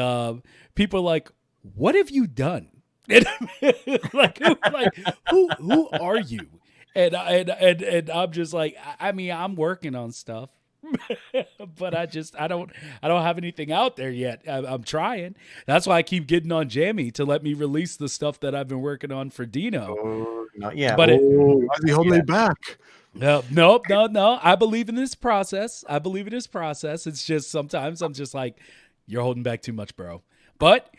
Speaker 1: people are like, what have you done? And like who are you? And I'm just like, I mean, I'm working on stuff. But I don't have anything out there yet. I'm trying. That's why I keep getting on Jammy to let me release the stuff that I've been working on for Dino.
Speaker 3: Oh, not yet.
Speaker 1: But
Speaker 2: Why is he holding me back?
Speaker 1: No. I believe in this process. It's just sometimes I'm just like, you're holding back too much, bro. But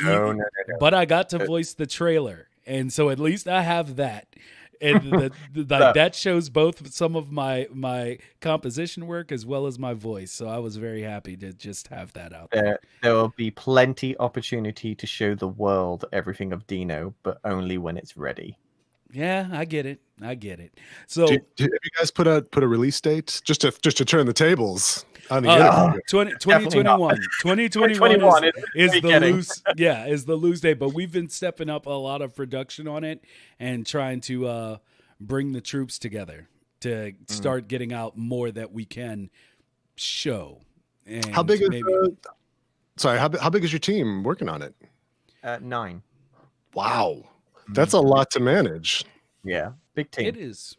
Speaker 3: No.
Speaker 1: but I got to voice the trailer, and so at least I have that. And that shows both some of my composition work as well as my voice. So I was very happy to just have that out there.
Speaker 3: There will be plenty opportunity to show the world everything of Dino, but only when it's ready.
Speaker 1: Yeah, I get it. So
Speaker 2: Have you guys put a release date just to turn the tables on the interview?
Speaker 1: 2021 is the
Speaker 3: beginning.
Speaker 1: loose date, but we've been stepping up a lot of production on it and trying to bring the troops together to start getting out more that we can show. And
Speaker 2: How big is how big is your team working on it?
Speaker 3: 9.
Speaker 2: Wow, that's a lot to manage.
Speaker 3: Yeah, big team.
Speaker 1: It is.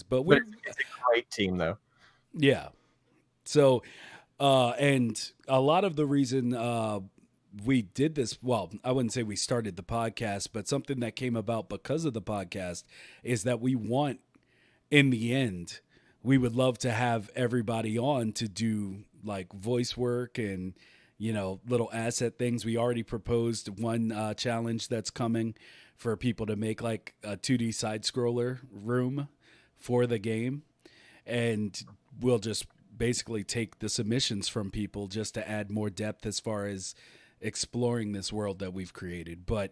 Speaker 1: But
Speaker 3: But it's a great team, though.
Speaker 1: yeah. So, and a lot of the reason we did this, well, I wouldn't say we started the podcast, but something that came about because of the podcast is that we want, in the end, we would love to have everybody on to do like voice work and, you know, little asset things. We already proposed one challenge that's coming for people to make like a 2D side scroller room for the game. And we'll just basically take the submissions from people just to add more depth as far as exploring this world that we've created. But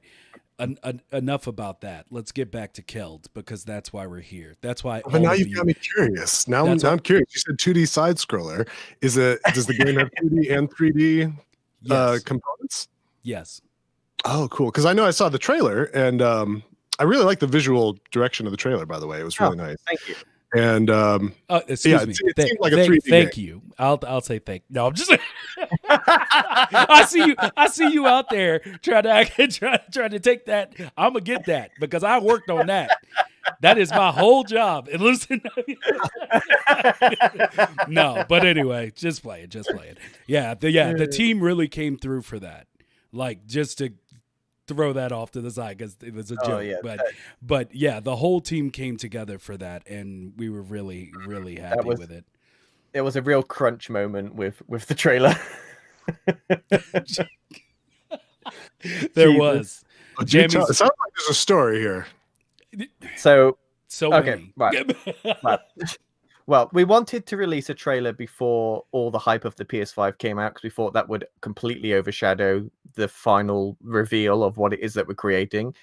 Speaker 1: enough about that. Let's get back to Keld, because that's why we're here. That's why.
Speaker 2: But now you've got me curious. Now I'm curious. You said 2D side scroller. Does the game have 2D and 3D components?
Speaker 1: Yes.
Speaker 2: Oh, cool. Because I know I saw the trailer, and I really like the visual direction of the trailer. By the way, it was really nice.
Speaker 3: Thank you.
Speaker 2: And
Speaker 1: excuse me.
Speaker 2: It seemed like a 3D
Speaker 1: thank
Speaker 2: game.
Speaker 1: you. I'll say thank. No, I'm just. I see you out there trying to take that. I'm gonna get that because I worked on that. That is my whole job. And listen, no, but anyway, just play it. Yeah, the team really came through for that. Like, just to throw that off to the side because it was a joke.
Speaker 3: Yeah,
Speaker 1: but yeah, the whole team came together for that, and we were really, really happy with it.
Speaker 3: It was a real crunch moment with the trailer.
Speaker 1: There was.
Speaker 2: It sounds like there's a story here.
Speaker 3: So
Speaker 1: okay,
Speaker 3: right. Well, we wanted to release a trailer before all the hype of the PS5 came out because we thought that would completely overshadow the final reveal of what it is that we're creating.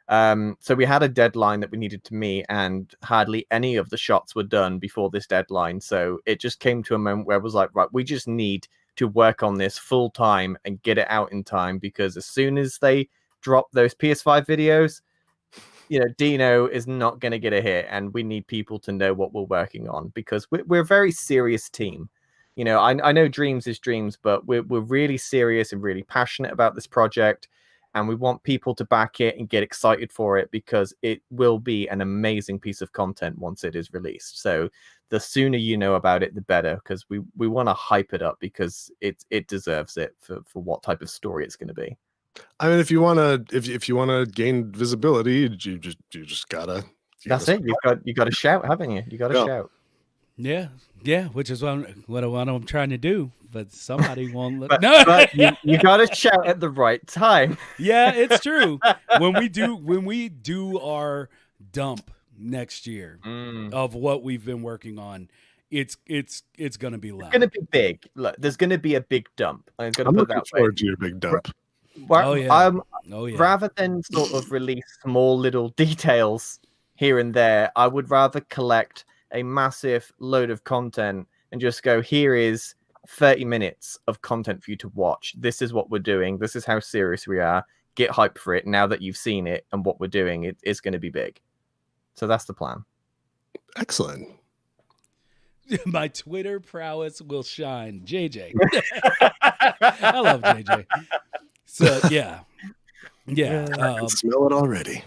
Speaker 3: So we had a deadline that we needed to meet, and hardly any of the shots were done before this deadline. So it just came to a moment where it was like, right, we just need to work on this full time and get it out in time, because as soon as they drop those PS5 videos, you know, Dino is not going to get a hit, and we need people to know what we're working on, because we're a very serious team. You know, I know dreams is dreams, but we're really serious and really passionate about this project, and we want people to back it and get excited for it, because it will be an amazing piece of content once it is released. So the sooner you know about it, the better, because we want to hype it up, because it deserves it for what type of story it's going to be.
Speaker 2: I mean, if you want to gain visibility, you just gotta.
Speaker 3: That's it. You got to shout, haven't you? You got to shout.
Speaker 1: Yeah, which is what I'm trying to do, but somebody won't let.
Speaker 3: But you got to shout at the right time.
Speaker 1: Yeah, it's true. When we do our dump, next year
Speaker 3: Mm.
Speaker 1: of what we've been working on, it's going to be loud.
Speaker 3: It's going to be big. Look, there's going to be a big dump. I'm going to
Speaker 2: I'm
Speaker 3: put
Speaker 2: looking
Speaker 3: that way.
Speaker 2: forward to your big dump.
Speaker 1: Oh yeah. Oh yeah.
Speaker 3: Rather than sort of release small little details here and there, I would rather collect a massive load of content and just go, here is 30 minutes of content for you to watch. This is what we're doing. This is how serious we are. Get hype for it now that you've seen it and what we're doing. It's going to be big. So that's the plan.
Speaker 2: Excellent.
Speaker 1: My Twitter prowess will shine. JJ. I love JJ. So yeah. Yeah.
Speaker 2: I can smell it already.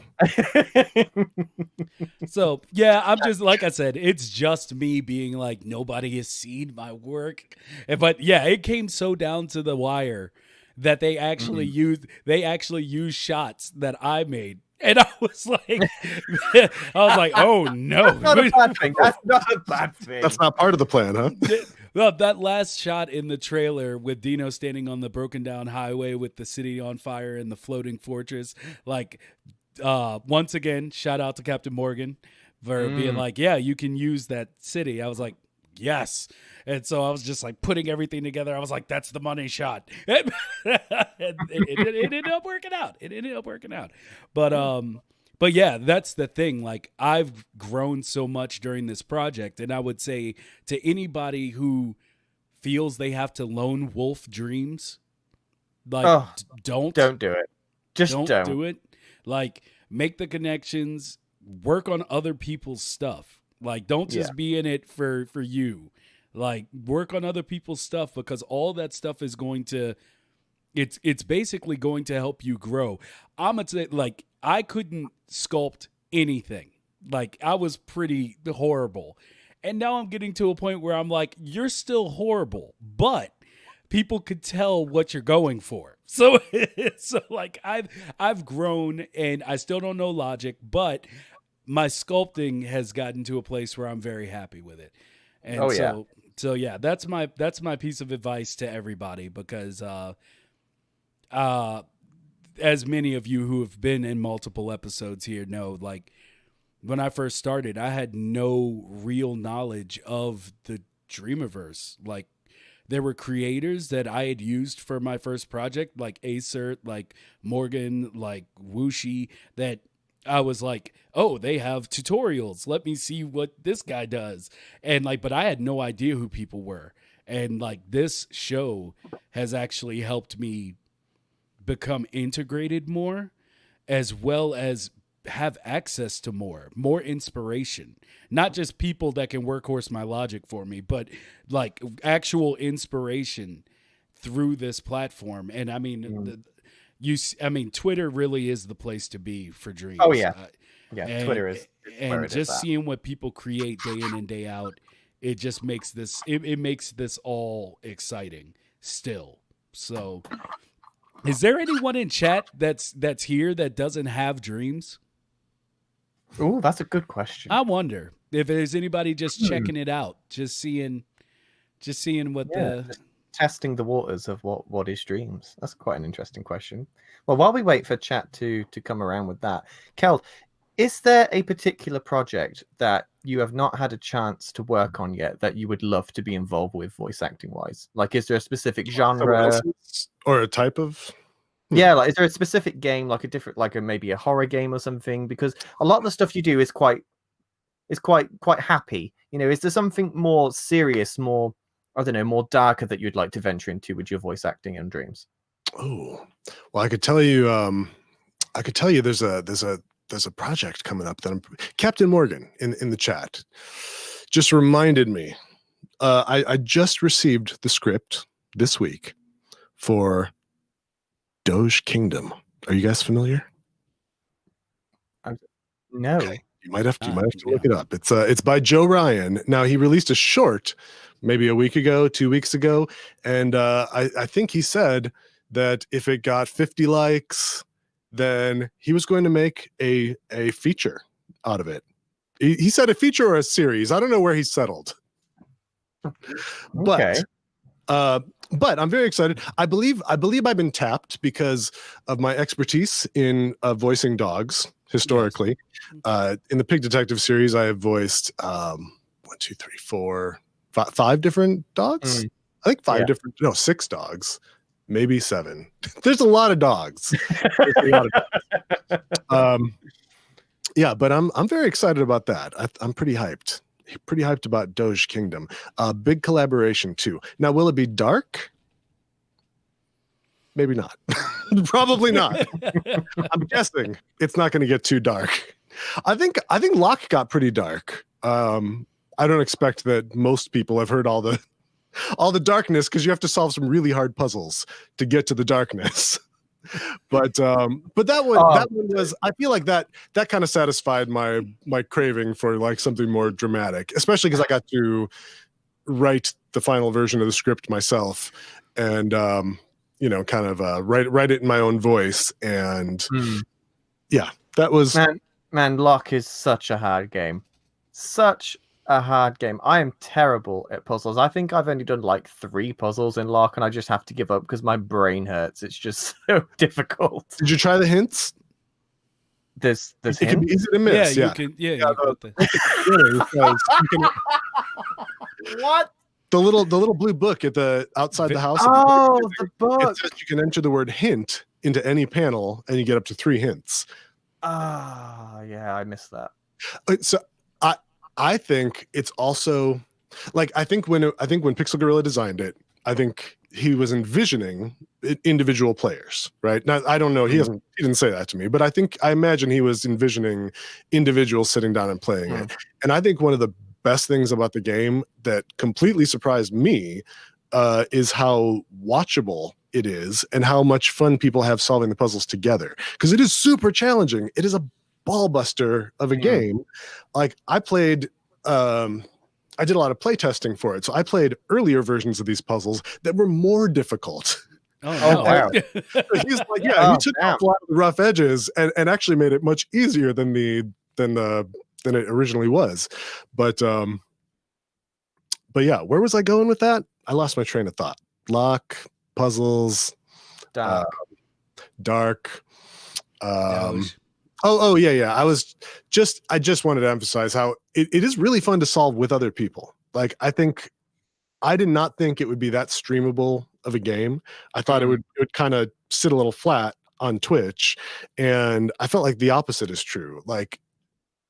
Speaker 1: So yeah, I'm just, like I said, it's just me being like, nobody has seen my work. But yeah, it came so down to the wire that they actually used shots that I made. And I was like, oh no.
Speaker 3: That's not a bad thing. That's not a bad thing.
Speaker 2: That's not part of the plan, huh?
Speaker 1: Well, that last shot in the trailer with Dino standing on the broken down highway with the city on fire and the floating fortress, like, once again, shout out to Captain Morgan for being like, yeah, you can use that city. I was like, yes. And so I was just like putting everything together. I was like, that's the money shot. It ended up working out. It ended up working out. But yeah, that's the thing. Like, I've grown so much during this project, and I would say to anybody who feels they have to lone wolf dreams, like, don't
Speaker 3: do it. Just don't
Speaker 1: do it. Like, make the connections, work on other people's stuff. Like, don't just be in it for you. Like, work on other people's stuff, because all that stuff is going to, it's basically going to help you grow. I'm gonna say, like, I couldn't sculpt anything. Like, I was pretty horrible. And now I'm getting to a point where I'm like, you're still horrible, but people could tell what you're going for. So like, I've grown, and I still don't know logic, but my sculpting has gotten to a place where I'm very happy with it. And so yeah, that's my piece of advice to everybody, because as many of you who have been in multiple episodes here know, like, when I first started, I had no real knowledge of the Dreamiverse. Like, there were creators that I had used for my first project, like Acert, like Morgan, like Wooshi, that I was like, oh, they have tutorials. Let me see what this guy does. And like, but I had no idea who people were. And like, this show has actually helped me become integrated more, as well as have access to more inspiration, not just people that can workhorse my logic for me, but like actual inspiration through this platform. And I mean, Twitter really is the place to be for dreams.
Speaker 3: Oh yeah.
Speaker 1: Twitter is, and just seeing what people create day in and day out, it just makes this, it makes this all exciting still. So is there anyone in chat that's here that doesn't have dreams?
Speaker 3: Oh, that's a good question.
Speaker 1: I wonder if there's anybody just checking it out, just seeing what
Speaker 3: just testing the waters of what is dreams. That's quite an interesting question. Well, while we wait for chat to come around with that, Keld, is there a particular project that you have not had a chance to work on yet that you would love to be involved with voice acting wise? Like, is there a specific genre
Speaker 2: or a type of?
Speaker 3: Yeah, like, is there a specific game, like a different, like maybe a horror game or something? Because a lot of the stuff you do is quite happy. You know, is there something more serious, more, I don't know, more darker that you'd like to venture into with your voice acting and dreams?
Speaker 2: Oh, well, I could tell you there's a project coming up that Captain Morgan in the chat just reminded me. I just received the script this week for Doge Kingdom. Are you guys familiar?
Speaker 3: No.
Speaker 2: Okay. You might have to look it up. It's by Joe Ryan. Now, he released a short maybe a week ago, 2 weeks ago, and I think he said that if it got 50 likes, then he was going to make a feature out of it. He said a feature or a series. I don't know where he's settled.
Speaker 3: Okay.
Speaker 2: But I'm very excited. I believe I've been tapped because of my expertise in voicing dogs. historically. In the Pig Detective series, I have voiced 5 different dogs. I think 6 dogs, maybe 7. There's a lot of dogs. Yeah, but I'm very excited about that. I'm pretty hyped. Pretty hyped about Doge Kingdom. Big collaboration too. Now, will it be dark? Maybe not. Probably not. I'm guessing it's not going to get too dark. I think Locke got pretty dark. I don't expect that most people have heard all the darkness, because you have to solve some really hard puzzles to get to the darkness. But that one was, I feel like that kind of satisfied my craving for like something more dramatic, especially because I got to write the final version of the script myself, and kind of write it in my own voice. And yeah, that was
Speaker 3: man. Locke is such a hard game. Such a hard game. I am terrible at puzzles. I think I've only done like 3 puzzles in Locke, and I just have to give up because my brain hurts. It's just so difficult.
Speaker 2: Did you try the hints?
Speaker 3: There's
Speaker 2: it can be easy to miss.
Speaker 1: You can.
Speaker 3: What?
Speaker 2: The little blue book at the outside the house.
Speaker 3: Oh, the book.
Speaker 2: It says you can enter the word hint into any panel, and you get up to 3 hints.
Speaker 3: Yeah, I missed that.
Speaker 2: So I think it's also like, I think when Pixel Gorilla designed it, I think he was envisioning individual players, right? Now, I don't know. He didn't say that to me, but I imagine he was envisioning individuals sitting down and playing it. And I think one of the best things about the game that completely surprised me is how watchable it is and how much fun people have solving the puzzles together, because it is super challenging. It is a ball buster of a game. Like, I played I did a lot of play testing for it, so I played earlier versions of these puzzles that were more difficult.
Speaker 3: Wow.
Speaker 2: He's like, he took off a lot of the rough edges and actually made it much easier than it originally was. But yeah, where was I going with that? I lost my train of thought. Lock, puzzles, dark. Yeah. I just wanted to emphasize how it is really fun to solve with other people. Like, I did not think it would be that streamable of a game. I thought it would kind of sit a little flat on Twitch, and I felt like the opposite is true. Like,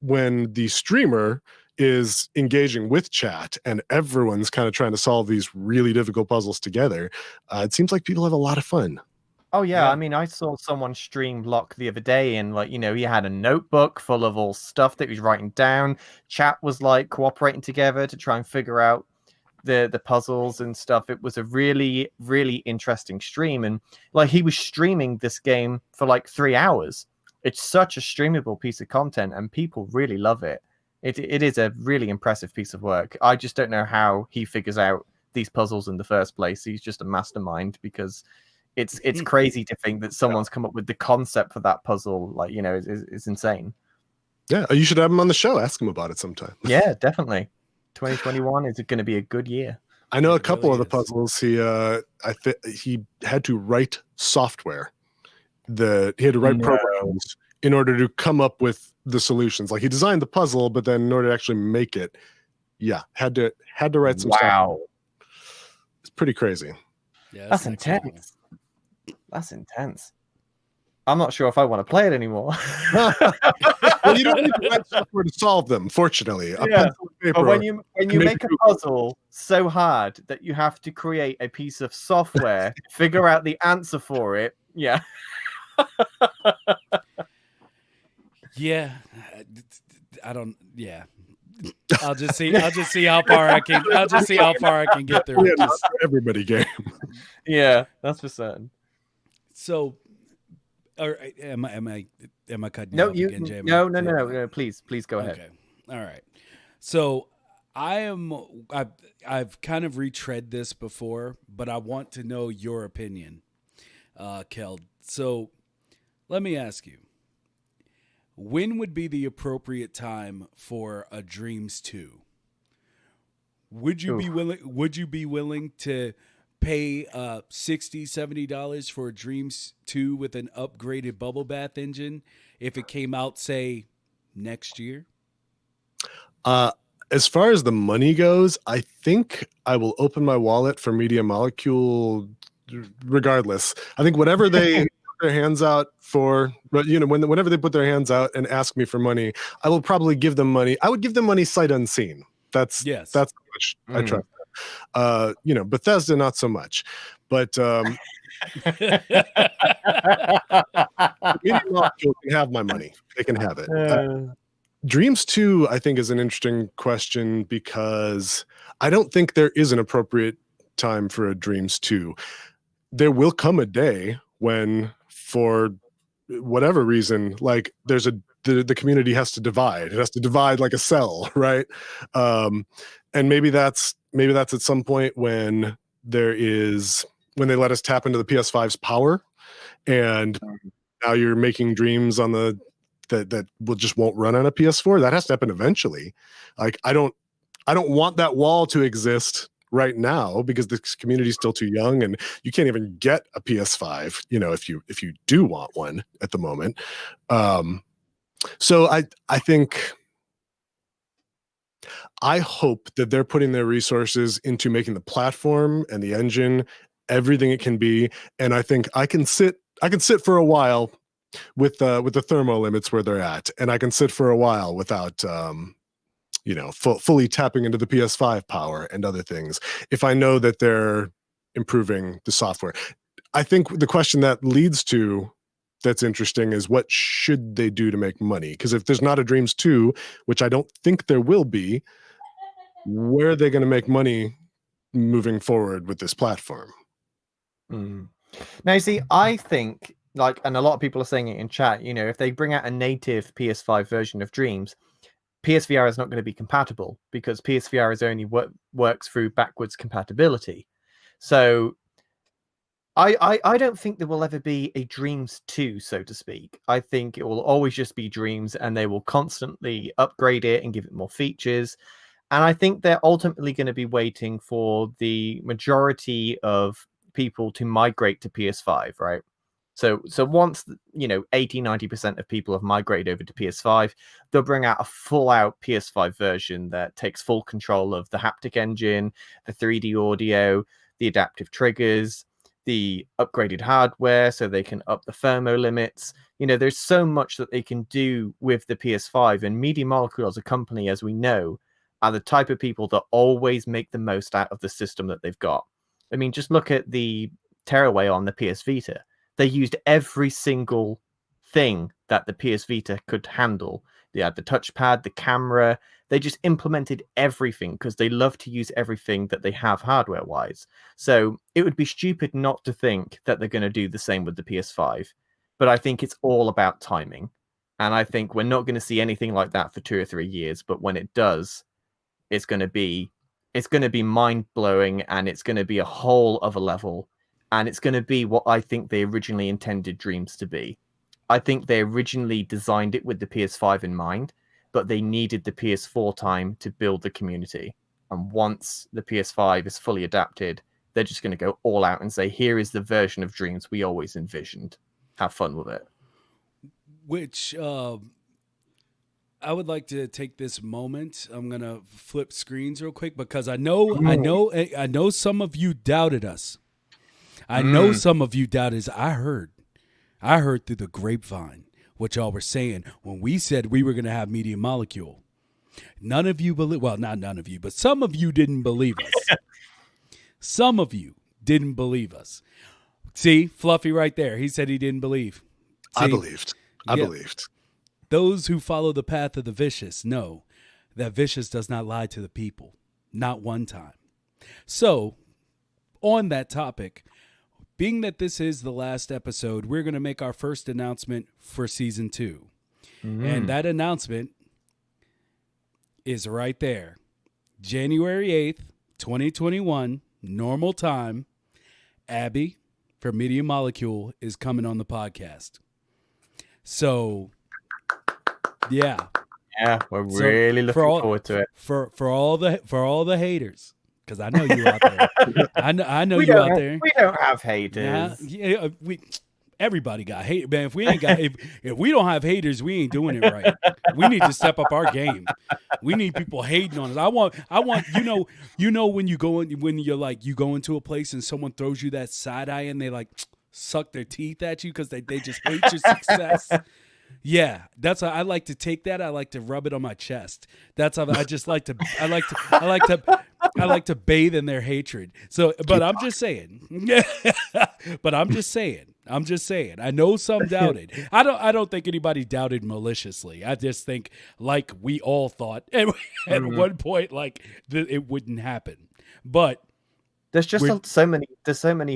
Speaker 2: when the streamer is engaging with chat and everyone's kind of trying to solve these really difficult puzzles together, it seems like people have a lot of fun.
Speaker 3: Oh yeah, I mean, I saw someone stream Locke the other day, and like, he had a notebook full of all stuff that he was writing down. Chat was like cooperating together to try and figure out the puzzles and stuff. It was a really, really interesting stream, and like, he was streaming this game for like 3 hours. It's such a streamable piece of content, and people really love it. It is a really impressive piece of work. I just don't know how he figures out these puzzles in the first place. He's just a mastermind, because it's crazy to think that someone's come up with the concept for that puzzle. Like, it's insane.
Speaker 2: Yeah, you should have him on the show. Ask him about it sometime.
Speaker 3: Yeah, definitely. 2021 is going to be a good year.
Speaker 2: I know a couple of the puzzles. He had to write software. He had to write programs in order to come up with the solutions. Like, he designed the puzzle, but then in order to actually make it, had to write some software. It's pretty crazy.
Speaker 3: Yeah, that's intense. That's intense. I'm not sure if I want to play it anymore.
Speaker 2: Well, you don't need to write software to solve them, fortunately.
Speaker 3: But when you make a puzzle so hard that you have to create a piece of software, figure out the answer for it,
Speaker 1: yeah, I don't. Yeah, I'll just see how far I can. I'll just see how far I can get through.
Speaker 2: Yeah, not for everybody game.
Speaker 3: Yeah, that's for certain.
Speaker 1: So, am I cutting
Speaker 3: you off
Speaker 1: again, Jamie?
Speaker 3: No. Please go ahead.
Speaker 1: Okay. All right. So I've kind of retread this before, but I want to know your opinion, Keld. So let me ask you, when would be the appropriate time for a Dreams 2? Would you be willing to pay $60-$70 for a Dreams 2 with an upgraded bubble bath engine if it came out, say, next year?
Speaker 2: As far as the money goes, I think I will open my wallet for Media Molecule regardless. I think whatever they put their hands out for, whenever they put their hands out and ask me for money, I will probably give them money. I would give them money sight unseen. That's how much I trust them. Bethesda, not so much. But Media Molecule can have my money. They can have it. Dreams 2, I think, is an interesting question because I don't think there is an appropriate time for a Dreams 2. There will come a day when, for whatever reason, like the community has to divide. It has to divide like a cell, right? And maybe that's at some point when when they let us tap into the PS5's power, and now you're making dreams on that won't run on a PS4. That has to happen eventually. Like I don't want that wall to exist right now because the community is still too young and you can't even get a PS5, if you do want one at the moment. So I think I hope that they're putting their resources into making the platform and the engine everything it can be, and I think I can sit for a while with the thermo limits where they're at, and I can sit for a while without fully tapping into the PS5 power and other things if I know that they're improving the software. I think the question that leads to that's interesting is what should they do to make money? Because if there's not a Dreams 2, which I don't think there will be, where are they going to make money moving forward with this platform?
Speaker 3: Now, see, I think, and a lot of people are saying it in chat, if they bring out a native PS5 version of Dreams, PSVR is not going to be compatible because PSVR is only works through backwards compatibility. So I don't think there will ever be a Dreams 2, so to speak. I think it will always just be Dreams, and they will constantly upgrade it and give it more features. And I think they're ultimately going to be waiting for the majority of people to migrate to PS5, right? So once 80-90% of people have migrated over to PS5, they'll bring out a full-out PS5 version that takes full control of the haptic engine, the 3D audio, the adaptive triggers, the upgraded hardware, so they can up the thermo limits. There's so much that they can do with the PS5, and Media Molecule as a company, as we know, are the type of people that always make the most out of the system that they've got. I mean, just look at the Tearaway on the PS Vita. They used every single thing that the PS Vita could handle. They had the touchpad, the camera. They just implemented everything because they love to use everything that they have hardware-wise. So it would be stupid not to think that they're going to do the same with the PS5. But I think it's all about timing. And I think we're not going to see anything like that for 2 or 3 years. But when it does, it's going to be mind-blowing, and it's going to be a whole other level. And it's going to be what I think they originally intended Dreams to be. I think they originally designed it with the PS5 in mind, but they needed the PS4 time to build the community. And once the PS5 is fully adapted, they're just going to go all out and say, here is the version of Dreams we always envisioned. Have fun with it.
Speaker 1: Which I would like to take this moment. I'm going to flip screens real quick because I know some of you doubted us. I know some of you doubted. I heard through the grapevine what y'all were saying when we said we were going to have Media Molecule. None of you believe. Well, not none of you, but some of you didn't believe us. Some of you didn't believe us. See, Fluffy right there. He said he didn't believe. See,
Speaker 2: I believed.
Speaker 1: Those who follow the path of the vicious know that vicious does not lie to the people. Not one time. So, on that topic, being that this is the last episode, we're going to make our first announcement for season 2. And that announcement is right there. January 8th, 2021, normal time. Abby from Media Molecule is coming on the podcast. So, yeah.
Speaker 3: Yeah, we're really looking forward to it.
Speaker 1: For all the haters. Because I know you out there. I know you out there.
Speaker 3: We don't have haters.
Speaker 1: Yeah, Everybody got hate, man. If we ain't got, if we don't have haters, we ain't doing it right. We need to step up our game. We need people hating on it. I want, when you go in, when you're like, you go into a place and someone throws you that side eye and they like suck their teeth at you because they just hate your success. Yeah, that's how I like to take that. I like to rub it on my chest. That's how I just like to. I like to bathe in their hatred. So, but I'm just saying. But I'm just saying. I know some doubted. I don't think anybody doubted maliciously. I just think like we all thought at one point like it wouldn't happen. But
Speaker 3: there's just so many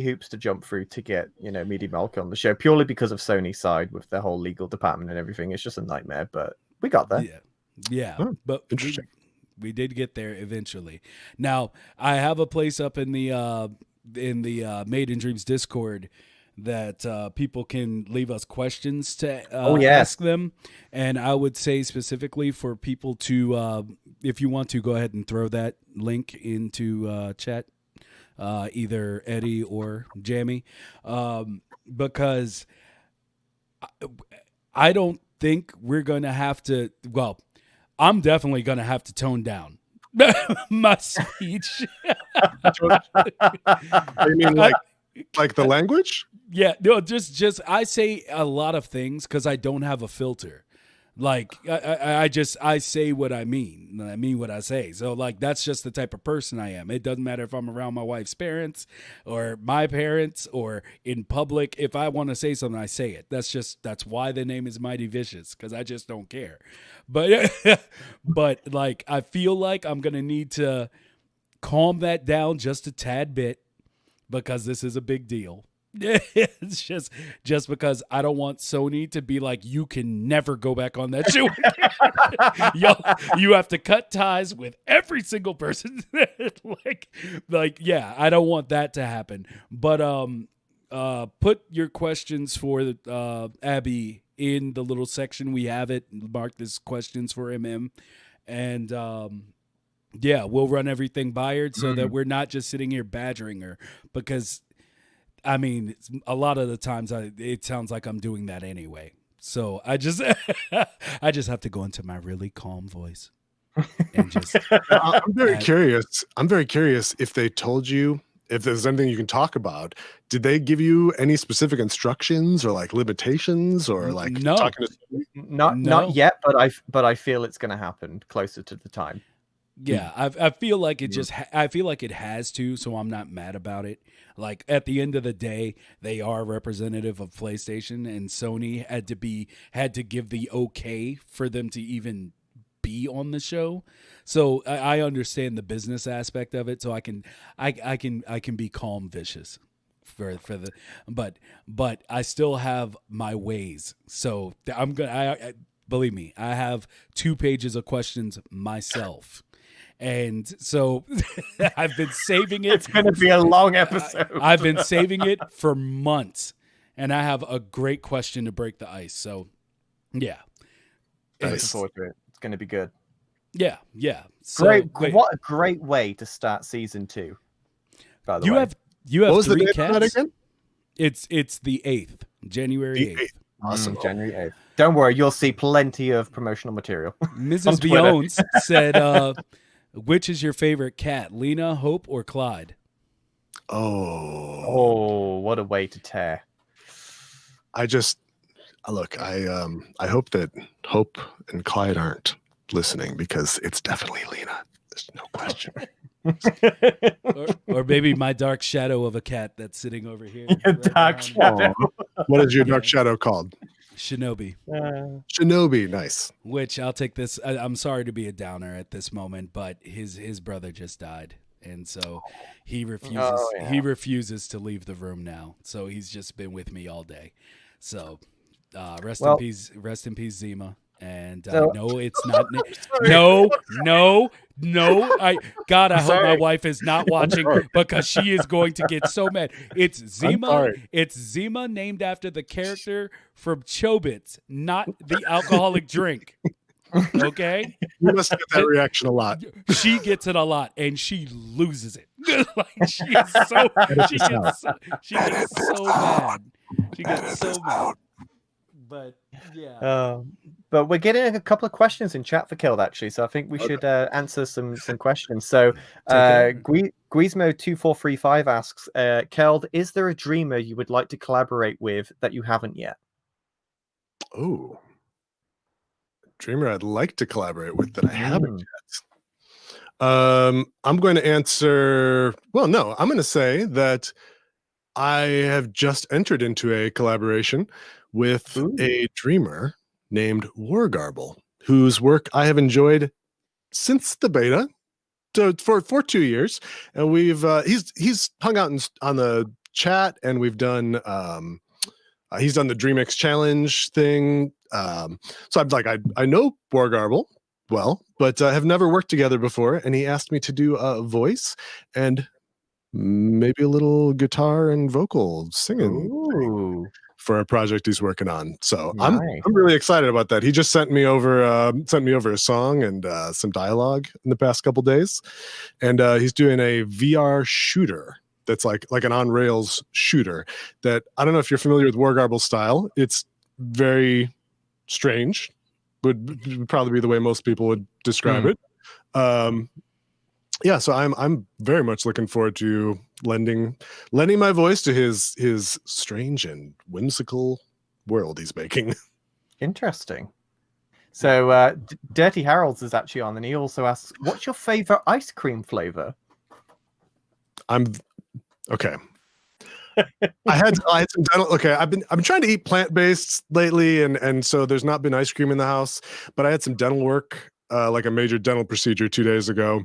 Speaker 3: hoops to jump through to get, Media Malcolm on the show, purely because of Sony's side with their whole legal department and everything. It's just a nightmare, but we got there.
Speaker 1: Yeah. But
Speaker 2: interesting.
Speaker 1: We did get there eventually. Now, I have a place up in the Made in Dreams Discord that people can leave us questions to ask them. And I would say specifically for people to, if you want to, go ahead and throw that link into chat. Either Eddie or Jamie, because I don't think we're going to have to, well, I'm definitely going to have to tone down my speech.
Speaker 2: You mean like the language?
Speaker 1: Yeah, no, just I say a lot of things because I don't have a filter. Like I say what I mean, and I mean what I say. So like that's just the type of person I am. It doesn't matter if I'm around my wife's parents or my parents or in public. If I want to say something, I say it. That's why the name is Mighty Vicious, because I just don't care. But but like I feel like I'm gonna need to calm that down just a tad bit because this is a big deal. It's just because I don't want Sony to be like, you can never go back on that show. You have to cut ties with every single person. like, yeah, I don't want that to happen. But put your questions for Abby in the little section. We have it marked as questions for MM, and yeah, we'll run everything by her so that we're not just sitting here badgering her because. I mean, a lot of the times it sounds like I'm doing that anyway. So I just have to go into my really calm voice and just.
Speaker 2: I'm very curious. I'm very curious if they told you if there's anything you can talk about. Did they give you any specific instructions or like limitations or like
Speaker 1: no,
Speaker 2: talking to
Speaker 3: not yet, but I feel it's going to happen closer to the time.
Speaker 1: Yeah, I feel like it just I feel like it has to, so I'm not mad about it. Like at the end of the day, they are representative of PlayStation, and Sony had to give the okay for them to even be on the show. So I understand the business aspect of it, so I can be calm, vicious for the but I still have my ways. So I'm gonna believe me, I have 2 pages of questions myself. And so I've been saving it.
Speaker 3: It's going to be a long episode.
Speaker 1: I've been saving it for months, and I have a great question to break the ice. So, yeah.
Speaker 3: Looking forward to it. It's going to be good.
Speaker 1: Yeah, yeah. So,
Speaker 3: what a great way to start season 2. By the way,
Speaker 1: you have
Speaker 2: what was
Speaker 1: 3
Speaker 2: the
Speaker 1: cats.
Speaker 2: date again?
Speaker 1: It's the 8th, January 8th.
Speaker 2: Awesome.
Speaker 3: January 8th. Don't worry, you'll see plenty of promotional material.
Speaker 1: Mrs. Bjones said, which is your favorite cat, Lena, Hope, or Clyde?
Speaker 2: Oh,
Speaker 3: what a way to tear.
Speaker 2: I hope that Hope and Clyde aren't listening because it's definitely Lena. There's no question.
Speaker 1: or maybe my dark shadow of a cat that's sitting over here.
Speaker 3: Dark shadow.
Speaker 2: What is your dark shadow called?
Speaker 1: Shinobi.
Speaker 2: Shinobi, nice.
Speaker 1: Which I'll take this. I'm sorry to be a downer at this moment, but his brother just died, and so he refuses. He refuses to leave the room now. So he's just been with me all day. So rest in peace. Rest in peace, Zima. And no, it's not. No. I hope my wife is not watching because she is going to get so mad. It's Zima. It's Zima, named after the character from Chobits, not the alcoholic drink. Okay,
Speaker 2: you must get that reaction a lot.
Speaker 1: She gets it a lot, and she loses it. Like she gets so mad. She gets so mad. But yeah.
Speaker 3: But we're getting a couple of questions in chat for Keld, actually, so I think we should answer some questions. So Guizmo2435 asks, Keld, is there a dreamer you would like to collaborate with that you haven't yet?
Speaker 2: Oh, dreamer I'd like to collaborate with that I haven't yet. I'm going to answer. Well, no, I'm going to say that I have just entered into a collaboration with a dreamer named Wargarble, whose work I have enjoyed since the beta for 2 years, and we've he's hung out on the chat, and we've done he's done the DreamX challenge thing. So I'm like, I know Wargarble well, but have never worked together before, and he asked me to do a voice and maybe a little guitar and vocal singing for a project he's working on. So I'm really excited about that. He just sent me over a song and some dialogue in the past couple days, and he's doing a VR shooter that's like an on rails shooter that I don't know if you're familiar with Wargarble's style. It's very strange, would probably be the way most people would describe it. Yeah, so I'm very much looking forward to lending my voice to his strange and whimsical world he's making.
Speaker 3: Interesting. So Dirty Harold's is actually on, and he also asks, "What's your favorite ice cream flavor?"
Speaker 2: Okay. I had some dental. Okay, I've been trying to eat plant-based lately, and so there's not been ice cream in the house. But I had some dental work, like a major dental procedure 2 days ago,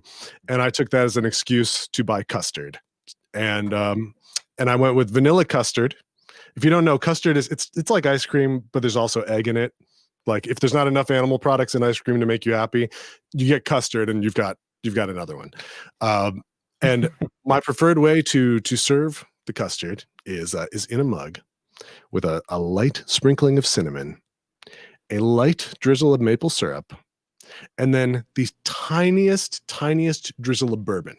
Speaker 2: and I took that as an excuse to buy custard, and I went with vanilla custard. If you don't know, custard is it's like ice cream, but there's also egg in it. Like if there's not enough animal products in ice cream to make you happy, you get custard, and you've got another one. And my preferred way to serve the custard is in a mug with a light sprinkling of cinnamon, a light drizzle of maple syrup, and then the tiniest drizzle of bourbon.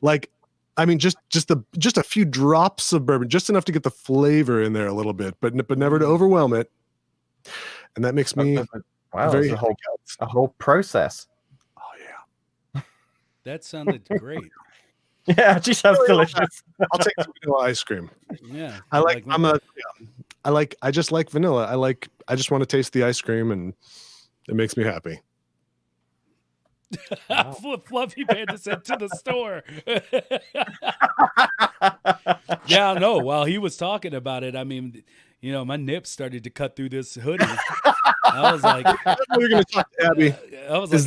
Speaker 2: Like, I mean, just a few drops of bourbon, just enough to get the flavor in there a little bit, but never to overwhelm it. And that makes me very
Speaker 3: happy. A whole process.
Speaker 2: Oh yeah,
Speaker 1: that sounded great.
Speaker 3: Yeah, it just sounds delicious.
Speaker 2: I'll take some vanilla ice cream.
Speaker 1: Yeah,
Speaker 2: I just like vanilla. I just want to taste the ice cream, and it makes me happy.
Speaker 1: Fluffy Panda said to the store. Yeah, no. While he was talking about it, I mean, you know, my nips started to cut through this hoodie. I was like,
Speaker 2: "We're going to talk to Abby."
Speaker 1: I was like,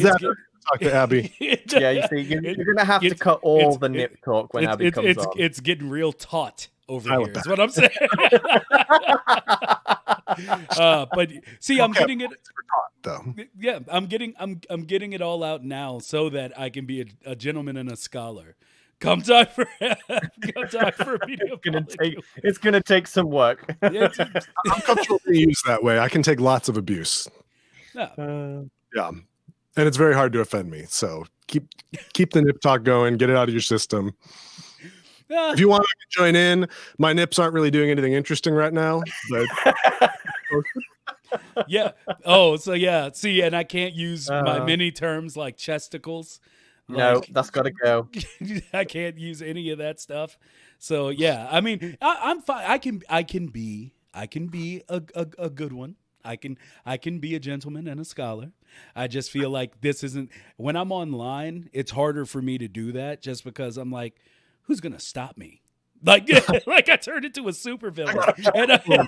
Speaker 2: talk to Abby.
Speaker 3: Yeah, you see, you're going to have to cut all the nip talk when Abby comes on.
Speaker 1: It's getting real taut over here. Is what I'm saying. But see, I'm getting it.
Speaker 2: Though.
Speaker 1: Yeah, I'm getting it all out now so that I can be a gentleman and a scholar. Come time for video.
Speaker 3: It's gonna take some work.
Speaker 2: I'm comfortable being used that way. I can take lots of abuse.
Speaker 1: Yeah.
Speaker 2: Yeah. And it's very hard to offend me. So keep the nip talk going. Get it out of your system. If you want to join in, my nips aren't really doing anything interesting right now. But
Speaker 1: yeah. Oh, so yeah. See, and I can't use my many terms like chesticles.
Speaker 3: No, that's got to go.
Speaker 1: I can't use any of that stuff. So yeah, I mean, I'm fine. I can be a good one. I can be a gentleman and a scholar. I just feel like this isn't, when I'm online, it's harder for me to do that just because I'm like, who's gonna stop me? Like like I turned into a supervillain.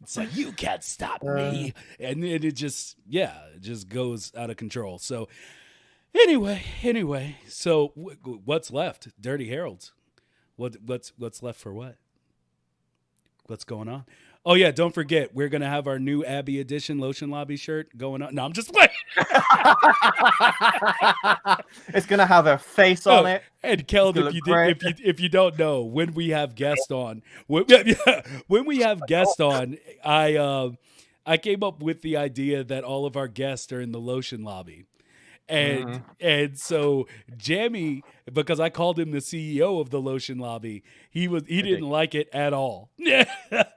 Speaker 1: It's like, you can't stop me. And it just goes out of control. So anyway, so what's left? Dirty Harold's. What's left for what? What's going on? Oh yeah, don't forget, we're gonna have our new Abby Edition Lotion Lobby shirt going on. No, I'm just playing.
Speaker 3: It's gonna have a face on it.
Speaker 1: And Keld, if you don't know, when we have guests on, I came up with the idea that all of our guests are in the lotion lobby, And so Jamie, because I called him the CEO of the lotion lobby, he didn't like it at all.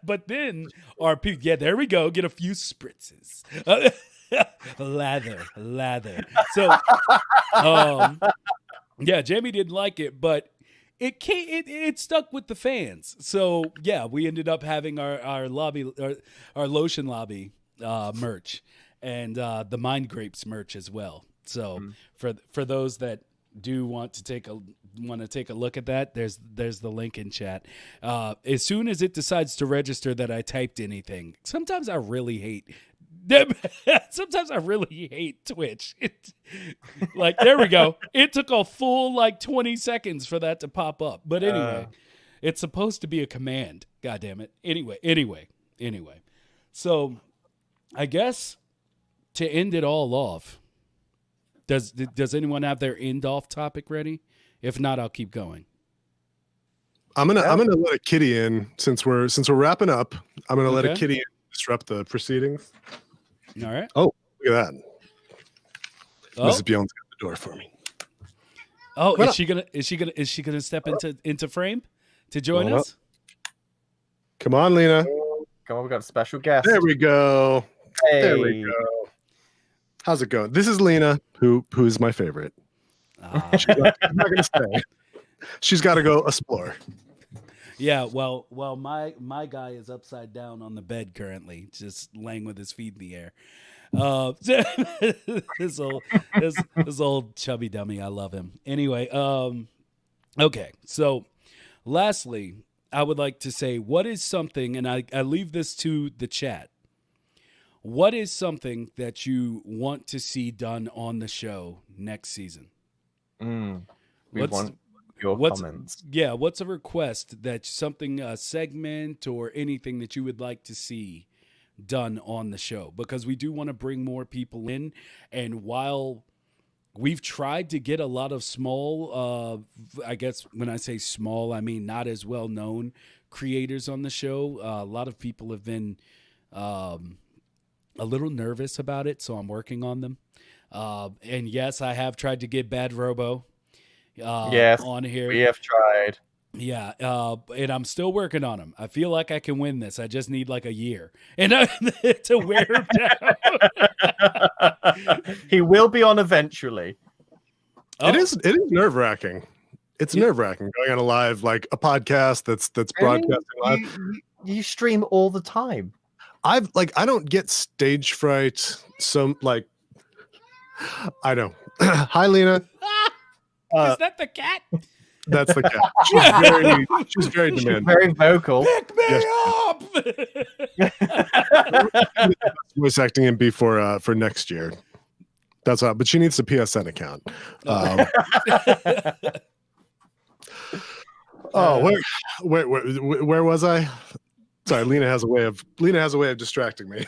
Speaker 1: But then our people, there we go, get a few spritzes. Lather. So Jamie didn't like it, but it stuck with the fans. So we ended up having our lobby, our lotion lobby merch, and the Mind Grapes merch as well. So for those that do want to take a look at that, there's the link in chat. As soon as it decides to register that I typed anything, sometimes I really hate Twitch. Like, there we go. It took a full 20 seconds for that to pop up. But anyway, it's supposed to be a command. God damn it. Anyway. So I guess to end it all off, does anyone have their end off topic ready? If not, I'll keep going.
Speaker 2: I'm gonna let a kitty in since we're wrapping up. I'm gonna let a kitty in, disrupt the proceedings.
Speaker 1: All right.
Speaker 2: Oh, look at that. Mrs. Bjones got the door for me.
Speaker 1: Oh, is she gonna step into frame to join us?
Speaker 2: Come on, Lena.
Speaker 3: Come on, we got a special guest.
Speaker 2: There we go.
Speaker 3: Hey.
Speaker 2: There we go. How's it going? This is Lena, who's my favorite. She's not gonna stay. She's got to go explore. Yeah,
Speaker 1: well, my guy is upside down on the bed currently, just laying with his feet in the air. This old chubby dummy, I love him. Anyway, okay. So, lastly, I would like to say, what is something, and I leave this to the chat. What is something that you want to see done on the show next season?
Speaker 3: We want your comments.
Speaker 1: Yeah, what's a request that something, a segment or anything that you would like to see done on the show? Because we do want to bring more people in, and while we've tried to get a lot of small, I guess when I say small, I mean not as well known creators on the show. A lot of people have been a little nervous about it, so I'm working on them. And yes, I have tried to get Bad Robo on here.
Speaker 3: We have tried.
Speaker 1: Yeah, and I'm still working on him. I feel like I can win this. I just need a year and to wear him down.
Speaker 3: He will be on eventually.
Speaker 2: It is nerve-wracking. It's nerve-wracking going on a podcast that's broadcasting live.
Speaker 3: You stream all the time.
Speaker 2: I don't get stage fright. I know. Hi, Lena.
Speaker 1: Is that the cat?
Speaker 2: That's the cat. She's very demanding.
Speaker 3: Very vocal.
Speaker 1: Pick me up.
Speaker 2: Voice acting and be for next year. That's all. But she needs a PSN account. Where was I? Sorry, Lena has a way of distracting me.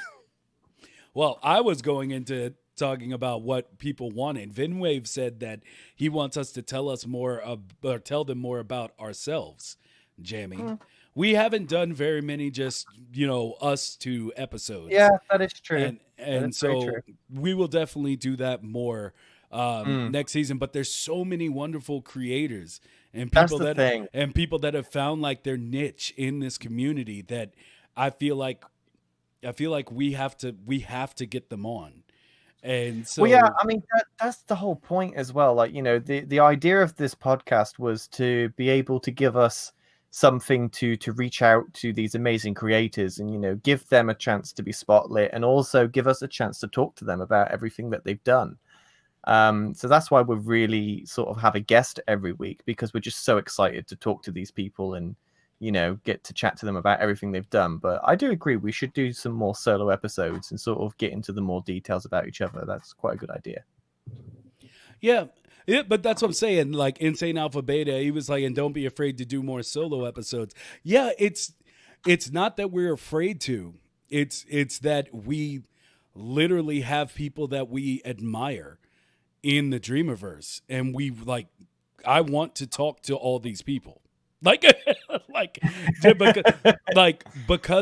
Speaker 1: Well, I was going into talking about what people wanted. Vinwave said that he wants us to tell them more about ourselves, Jamie. We haven't done very many just, us two episodes.
Speaker 3: Yeah, that is true.
Speaker 1: And so we will definitely do that more next season. But there's so many wonderful creators and people that have found their niche in this community that I feel like we have to get them on. And so,
Speaker 3: well, yeah, I mean that's the whole point as well. The idea of this podcast was to be able to give us something to reach out to these amazing creators and give them a chance to be spotlit and also give us a chance to talk to them about everything that they've done. So that's why we really sort of have a guest every week, because we're just so excited to talk to these people and get to chat to them about everything they've done. But I do agree we should do some more solo episodes and sort of get into the more details about each other. That's quite a good idea.
Speaker 1: Yeah, but that's what I'm saying. Insane Alpha Beta, he was and don't be afraid to do more solo episodes. Yeah, it's not that we're afraid to. It's that we literally have people that we admire in the Dreamiverse, and I want to talk to all these people. Because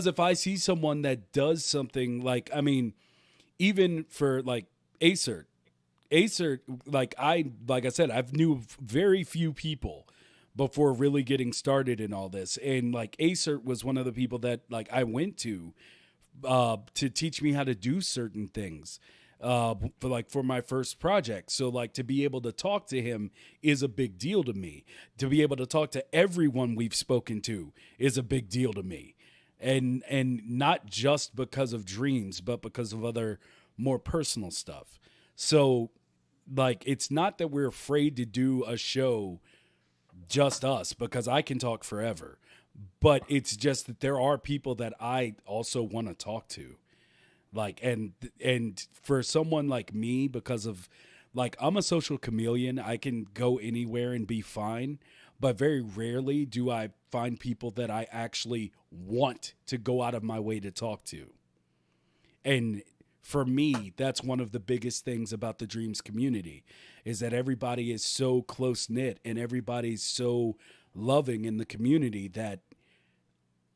Speaker 1: if I see someone that does something even for Acer, Acer, like I said, I've knew very few people before really getting started in all this. And like Acer was one of the people that like I went to teach me how to do certain things for my first project. So like to be able to talk to him is a big deal to me. To be able to talk to everyone we've spoken to is a big deal to me. And not just because of dreams, but because of other more personal stuff. So like it's not that we're afraid to do a show just us, because I can talk forever. But it's just that there are people that I also want to talk to. Like and for someone like me, because of like I'm a social chameleon, I can go anywhere and be fine, but very rarely do I find people that I actually want to go out of my way to talk to. And for me, that's one of the biggest things about the Dreams community, is that everybody is so close knit and everybody's so loving in the community that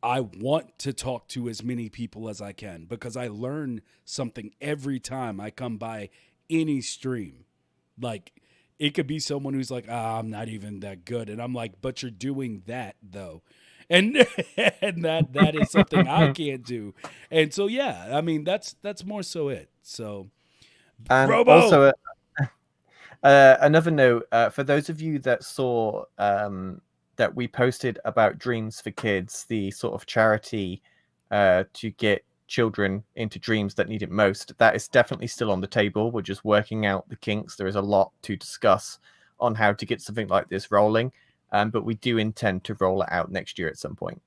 Speaker 1: I want to talk to as many people as I can, because I learn something every time I come by any stream. Like it could be someone who's like, I'm not even that good. And I'm like, but you're doing that though. And and that is something I can't do. And so yeah, I mean that's more so it. So
Speaker 3: And
Speaker 1: Robo!
Speaker 3: also another note for those of you that saw that we posted about Dreams for Kids, the sort of charity to get children into dreams that need it most. That is definitely still on the table. We're just working out the kinks. There is a lot to discuss on how to get something like this rolling, but we do intend to roll it out next year at some point.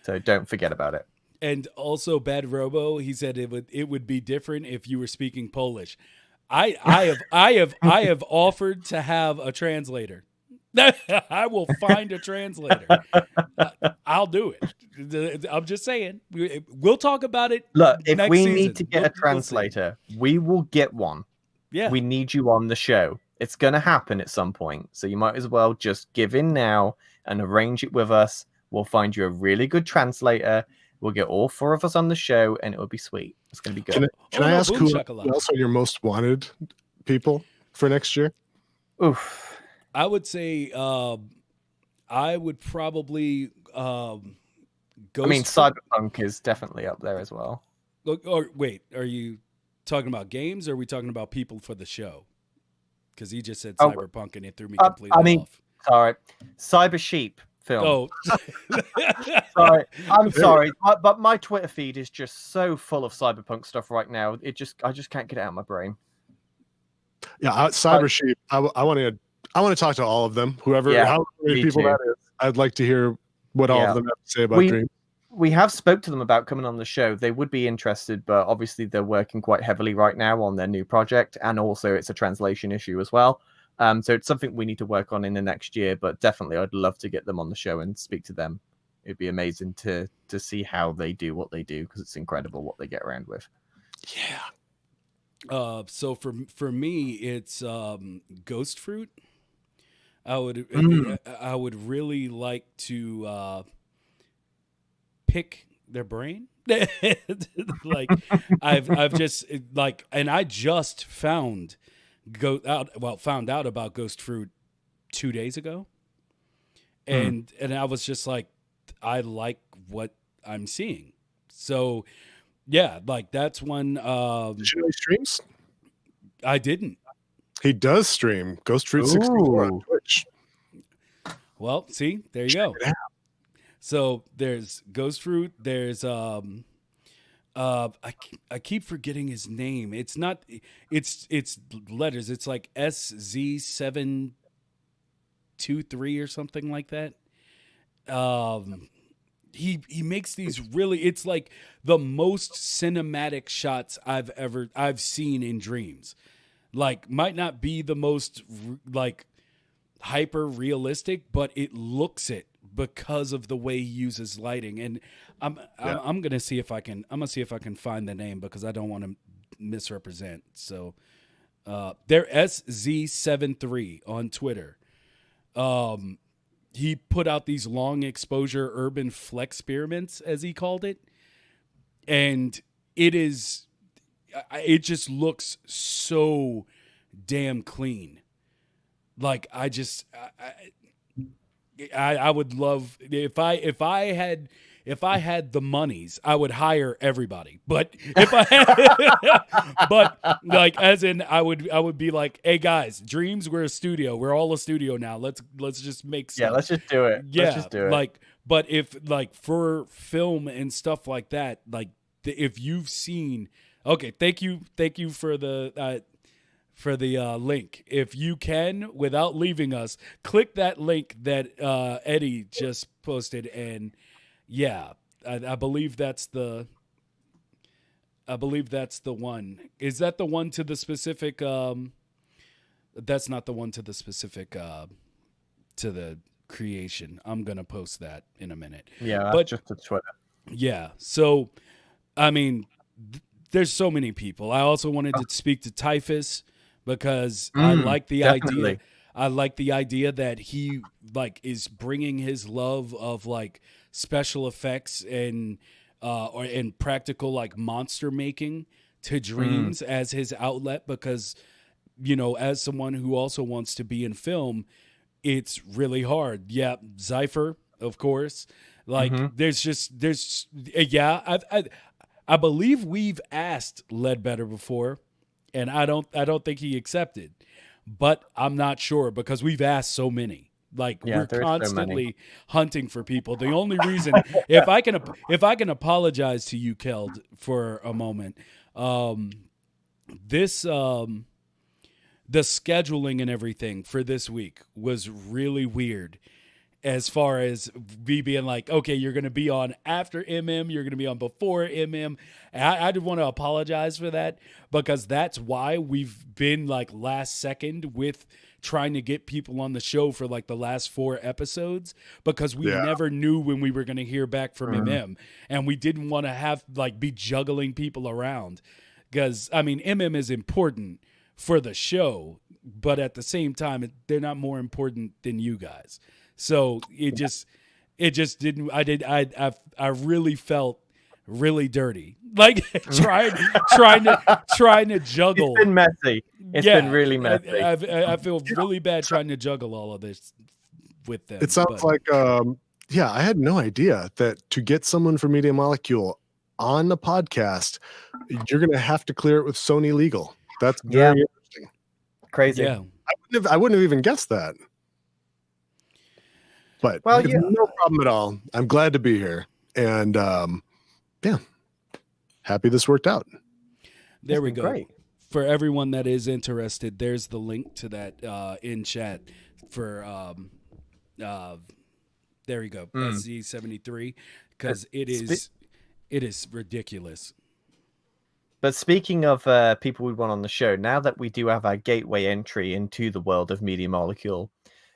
Speaker 3: So don't forget about it.
Speaker 1: And also, Bad Robo, he said it would be different if you were speaking Polish. I have offered to have a translator. I will find a translator. I'll do it. I'm just saying. We'll talk about it.
Speaker 3: Look, if
Speaker 1: next
Speaker 3: we
Speaker 1: season.
Speaker 3: need to get a translator, we will get one.
Speaker 1: Yeah.
Speaker 3: We need you on the show. It's going to happen at some point. So you might as well just give in now and arrange it with us. We'll find you a really good translator. We'll get all four of us on the show and it'll be sweet. It's going to be good.
Speaker 2: Can I ask who else are your most wanted people for next year?
Speaker 3: Oof.
Speaker 1: I would say I would probably I
Speaker 3: mean, Cyberpunk is definitely up there as well.
Speaker 1: Or wait, are you talking about games or are we talking about people for the show? Because he just said Cyberpunk and it threw me completely off.
Speaker 3: Sorry. Cyber Sheep film.
Speaker 1: Oh.
Speaker 3: Sorry. I'm sorry. But my Twitter feed is just so full of Cyberpunk stuff right now. I just can't get it out of my brain.
Speaker 2: Yeah, Cyber Sheep. I want to talk to all of them. Whoever, how many people that is. I'd like to hear what all of them have to say about Dream.
Speaker 3: We have spoke to them about coming on the show. They would be interested, but obviously they're working quite heavily right now on their new project, and also it's a translation issue as well. So it's something we need to work on in the next year. But definitely, I'd love to get them on the show and speak to them. It'd be amazing to see how they do what they do, because it's incredible what they get around with.
Speaker 1: Yeah. So for me, it's Ghost Fruit. I would really like to pick their brain. Like I've just like, and I just found out about Ghost Fruit 2 days ago, and I was just like, I like what I'm seeing. So yeah, like that's one.
Speaker 2: Did you know he streams?
Speaker 1: I didn't.
Speaker 2: He does stream Ghost Fruit 64 on Twitch.
Speaker 1: Well, see, there you go. So there's Ghost Fruit. There's I keep forgetting his name. It's not. It's letters. It's like SZ723 or something like that. He makes these really. It's like the most cinematic shots I've seen in Dreams. Like, might not be the most like hyper realistic, but it looks it because of the way he uses lighting. And I'm gonna see if I can find the name, because I don't want to misrepresent. So they're SZ73 on Twitter. He put out these long exposure urban flex experiments, as he called it, and it just looks so damn clean. Like I would love if I had the monies, I would hire everybody. But if I had, but like as in I would be like, hey guys, Dreams, we're a studio. We're all a studio now. Let's just make
Speaker 3: Yeah,
Speaker 1: stuff.
Speaker 3: let's just do it.
Speaker 1: Yeah,
Speaker 3: Let's just do it.
Speaker 1: like, but if like for film and stuff like that, like if you've seen, okay, thank you for the link. If you can, without leaving us, click that link that Eddie just posted, and yeah, I believe that's the. I believe that's the one. Is that the one to the specific? That's not the one to the specific. To the creation. I'm gonna post that in a minute.
Speaker 3: Yeah,
Speaker 1: but
Speaker 3: just to Twitter.
Speaker 1: Yeah. So, I mean, there's so many people. I also wanted to speak to Typhus because I like the
Speaker 3: definitely.
Speaker 1: idea. I like the idea that he like is bringing his love of like special effects and practical like monster making to Dreams as his outlet, because as someone who also wants to be in film, it's really hard. Yeah, Cypher, of course. Like I believe we've asked Ledbetter before, and I don't think he accepted. But I'm not sure because we've asked so many. Like we're constantly hunting for people. The only reason, if I can apologize to you, Keld, for a moment, the scheduling and everything for this week was really weird. As far as me being like, okay, you're going to be on after MM, you're going to be on before MM. I just want to apologize for that, because that's why we've been like last second with trying to get people on the show for like the last 4 episodes, because we never knew when we were going to hear back from MM, and we didn't want to have like be juggling people around, because I mean, MM is important for the show, but at the same time, they're not more important than you guys. So it just didn't. I really felt really dirty, like trying to juggle.
Speaker 3: It's been messy. It's been really messy.
Speaker 1: I feel really bad trying to juggle all of this with them.
Speaker 2: It sounds like I had no idea that to get someone from Media Molecule on the podcast, you're going to have to clear it with Sony Legal. That's very interesting.
Speaker 3: Crazy.
Speaker 1: Yeah.
Speaker 2: I wouldn't have even guessed that. But no problem at all. I'm glad to be here. And happy this worked out.
Speaker 1: There we go.
Speaker 3: Great.
Speaker 1: For everyone that is interested, there's the link to that in chat for there you go, SZ73, because it is ridiculous.
Speaker 3: But speaking of people we want on the show, now that we do have our gateway entry into the world of Media Molecule,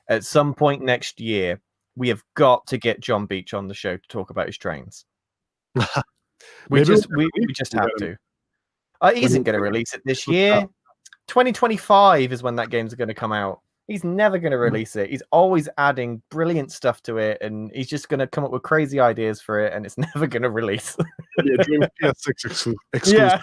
Speaker 3: at some point next year, we have got to get John Beach on the show to talk about his trains. we just have to. He isn't going to release it this year. 2025 is when that game's going to come out. He's never going to release it. He's always adding brilliant stuff to it, and he's just going to come up with crazy ideas for it, and it's never going to release.
Speaker 2: Dream PS6 exclusive.
Speaker 3: Yeah.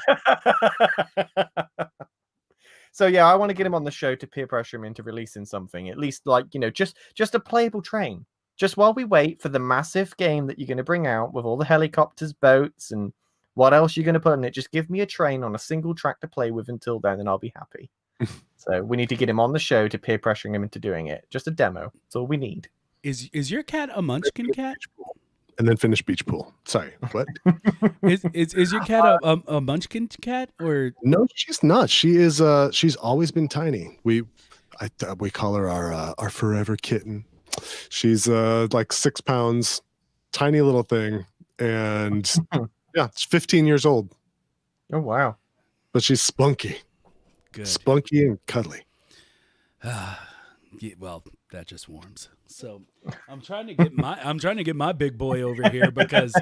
Speaker 3: So I want to get him on the show to peer pressure him into releasing something, at least like, just a playable train. Just while we wait for the massive game that you're going to bring out with all the helicopters, boats, and what else you're going to put in it, just give me a train on a single track to play with until then, and I'll be happy. So we need to get him on the show to peer pressuring him into doing it. Just a demo. That's all we need.
Speaker 1: Is your cat a munchkin cat?
Speaker 2: And then finish beach pool. Sorry, what?
Speaker 1: is your cat a munchkin cat, or
Speaker 2: no? She's not. She is. She's always been tiny. We call her our forever kitten. She's like 6 pounds, tiny little thing, and she's 15 years old.
Speaker 3: Oh wow!
Speaker 2: But she's spunky, spunky and cuddly.
Speaker 1: Well, that just warms. So I'm trying to get my big boy over here, because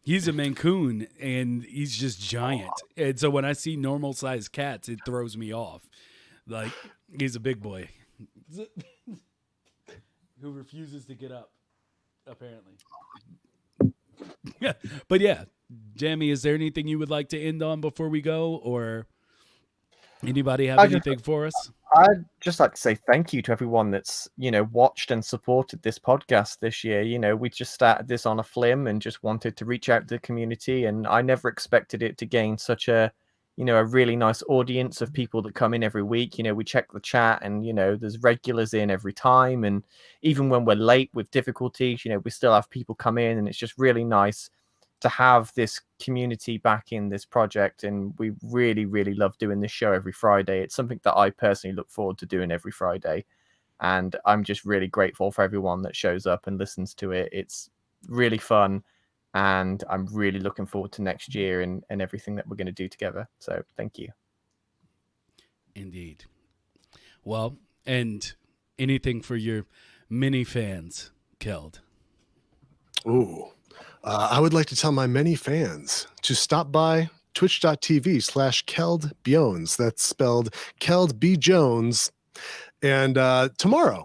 Speaker 1: he's a Mancoon and he's just giant. And so when I see normal sized cats, it throws me off. Like, he's a big boy who refuses to get up, apparently. But yeah, Jamie, is there anything you would like to end on before we go, or? Anybody have
Speaker 3: I just,
Speaker 1: anything for us?
Speaker 3: I'd just like to say thank you to everyone that's, watched and supported this podcast this year. We just started this on a flim and just wanted to reach out to the community, and I never expected it to gain such a really nice audience of people that come in every week. We check the chat, and there's regulars in every time, and even when we're late with difficulties, we still have people come in, and it's just really nice to have this community back in this project. And we really, really love doing this show every Friday. It's something that I personally look forward to doing every Friday, and I'm just really grateful for everyone that shows up and listens to it. It's really fun, and I'm really looking forward to next year and everything that we're going to do together. So thank you.
Speaker 1: Indeed. Well, and anything for your mini fans, Keld?
Speaker 2: Ooh. I would like to tell my many fans to stop by twitch.tv/KeldBjones. That's spelled KeldBjones. And tomorrow,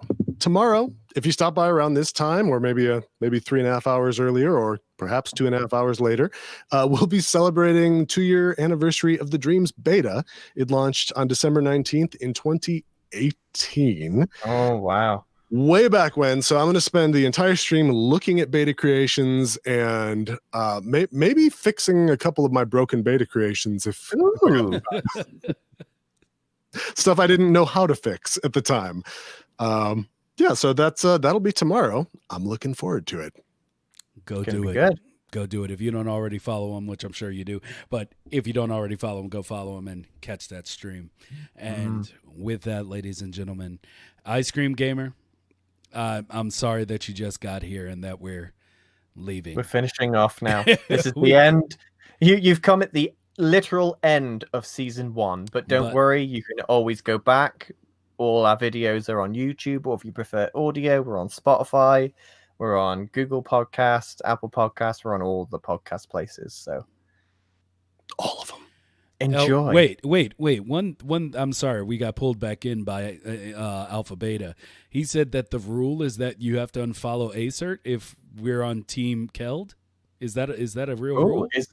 Speaker 2: if you stop by around this time, or maybe 3.5 hours earlier, or perhaps 2.5 hours later, we'll be celebrating 2-year anniversary of the Dreams beta. It launched on December 19th in 2018.
Speaker 3: Oh, wow.
Speaker 2: Way back when. So I'm going to spend the entire stream looking at beta creations and maybe fixing a couple of my broken beta creations if stuff I didn't know how to fix at the time. Yeah, so that'll be tomorrow. I'm looking forward to it.
Speaker 1: Go do it.
Speaker 3: Good.
Speaker 1: Go do it. If you don't already follow him, which I'm sure you do, but if you don't already follow him, go follow him and catch that stream. And with that, ladies and gentlemen, Ice Cream Gamer, I'm sorry that you just got here and that we're leaving.
Speaker 3: We're finishing off now. This is the end. You've come at the literal end of season 1, but don't worry, you can always go back. All our videos are on YouTube, or if you prefer audio, we're on Spotify, we're on Google Podcasts, Apple Podcasts, we're on all the podcast places. So
Speaker 2: all of them.
Speaker 3: Enjoy.
Speaker 1: Wait. One. I'm sorry, we got pulled back in by Alpha Beta. He said that the rule is that you have to unfollow Acert if we're on Team Keld. Is that a real rule?
Speaker 3: Is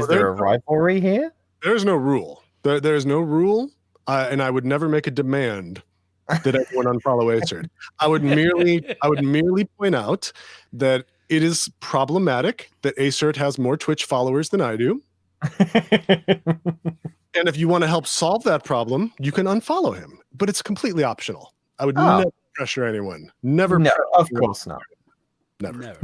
Speaker 3: there a rivalry here?
Speaker 2: There's no rule. There's no rule, and I would never make a demand that everyone unfollow Acert. I would merely point out that it is problematic that Acert has more Twitch followers than I do. And if you want to help solve that problem, you can unfollow him, but it's completely optional. I would never pressure anyone. Never.
Speaker 3: No, of course not.
Speaker 2: Never.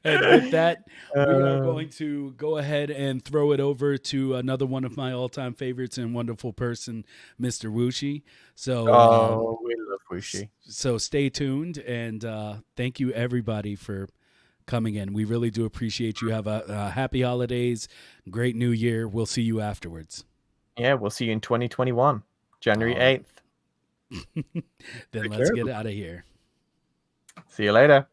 Speaker 1: And with that, we are going to go ahead and throw it over to another one of my all-time favorites and wonderful person, Mr. Wushi. So,
Speaker 3: we love Wushi.
Speaker 1: So stay tuned, and thank you everybody for coming in. We really do appreciate you. Have a happy holidays, great new year. We'll see you afterwards.
Speaker 3: Yeah, we'll see you in 2021, January 8th.
Speaker 1: Then let's get out of here.
Speaker 3: See you later.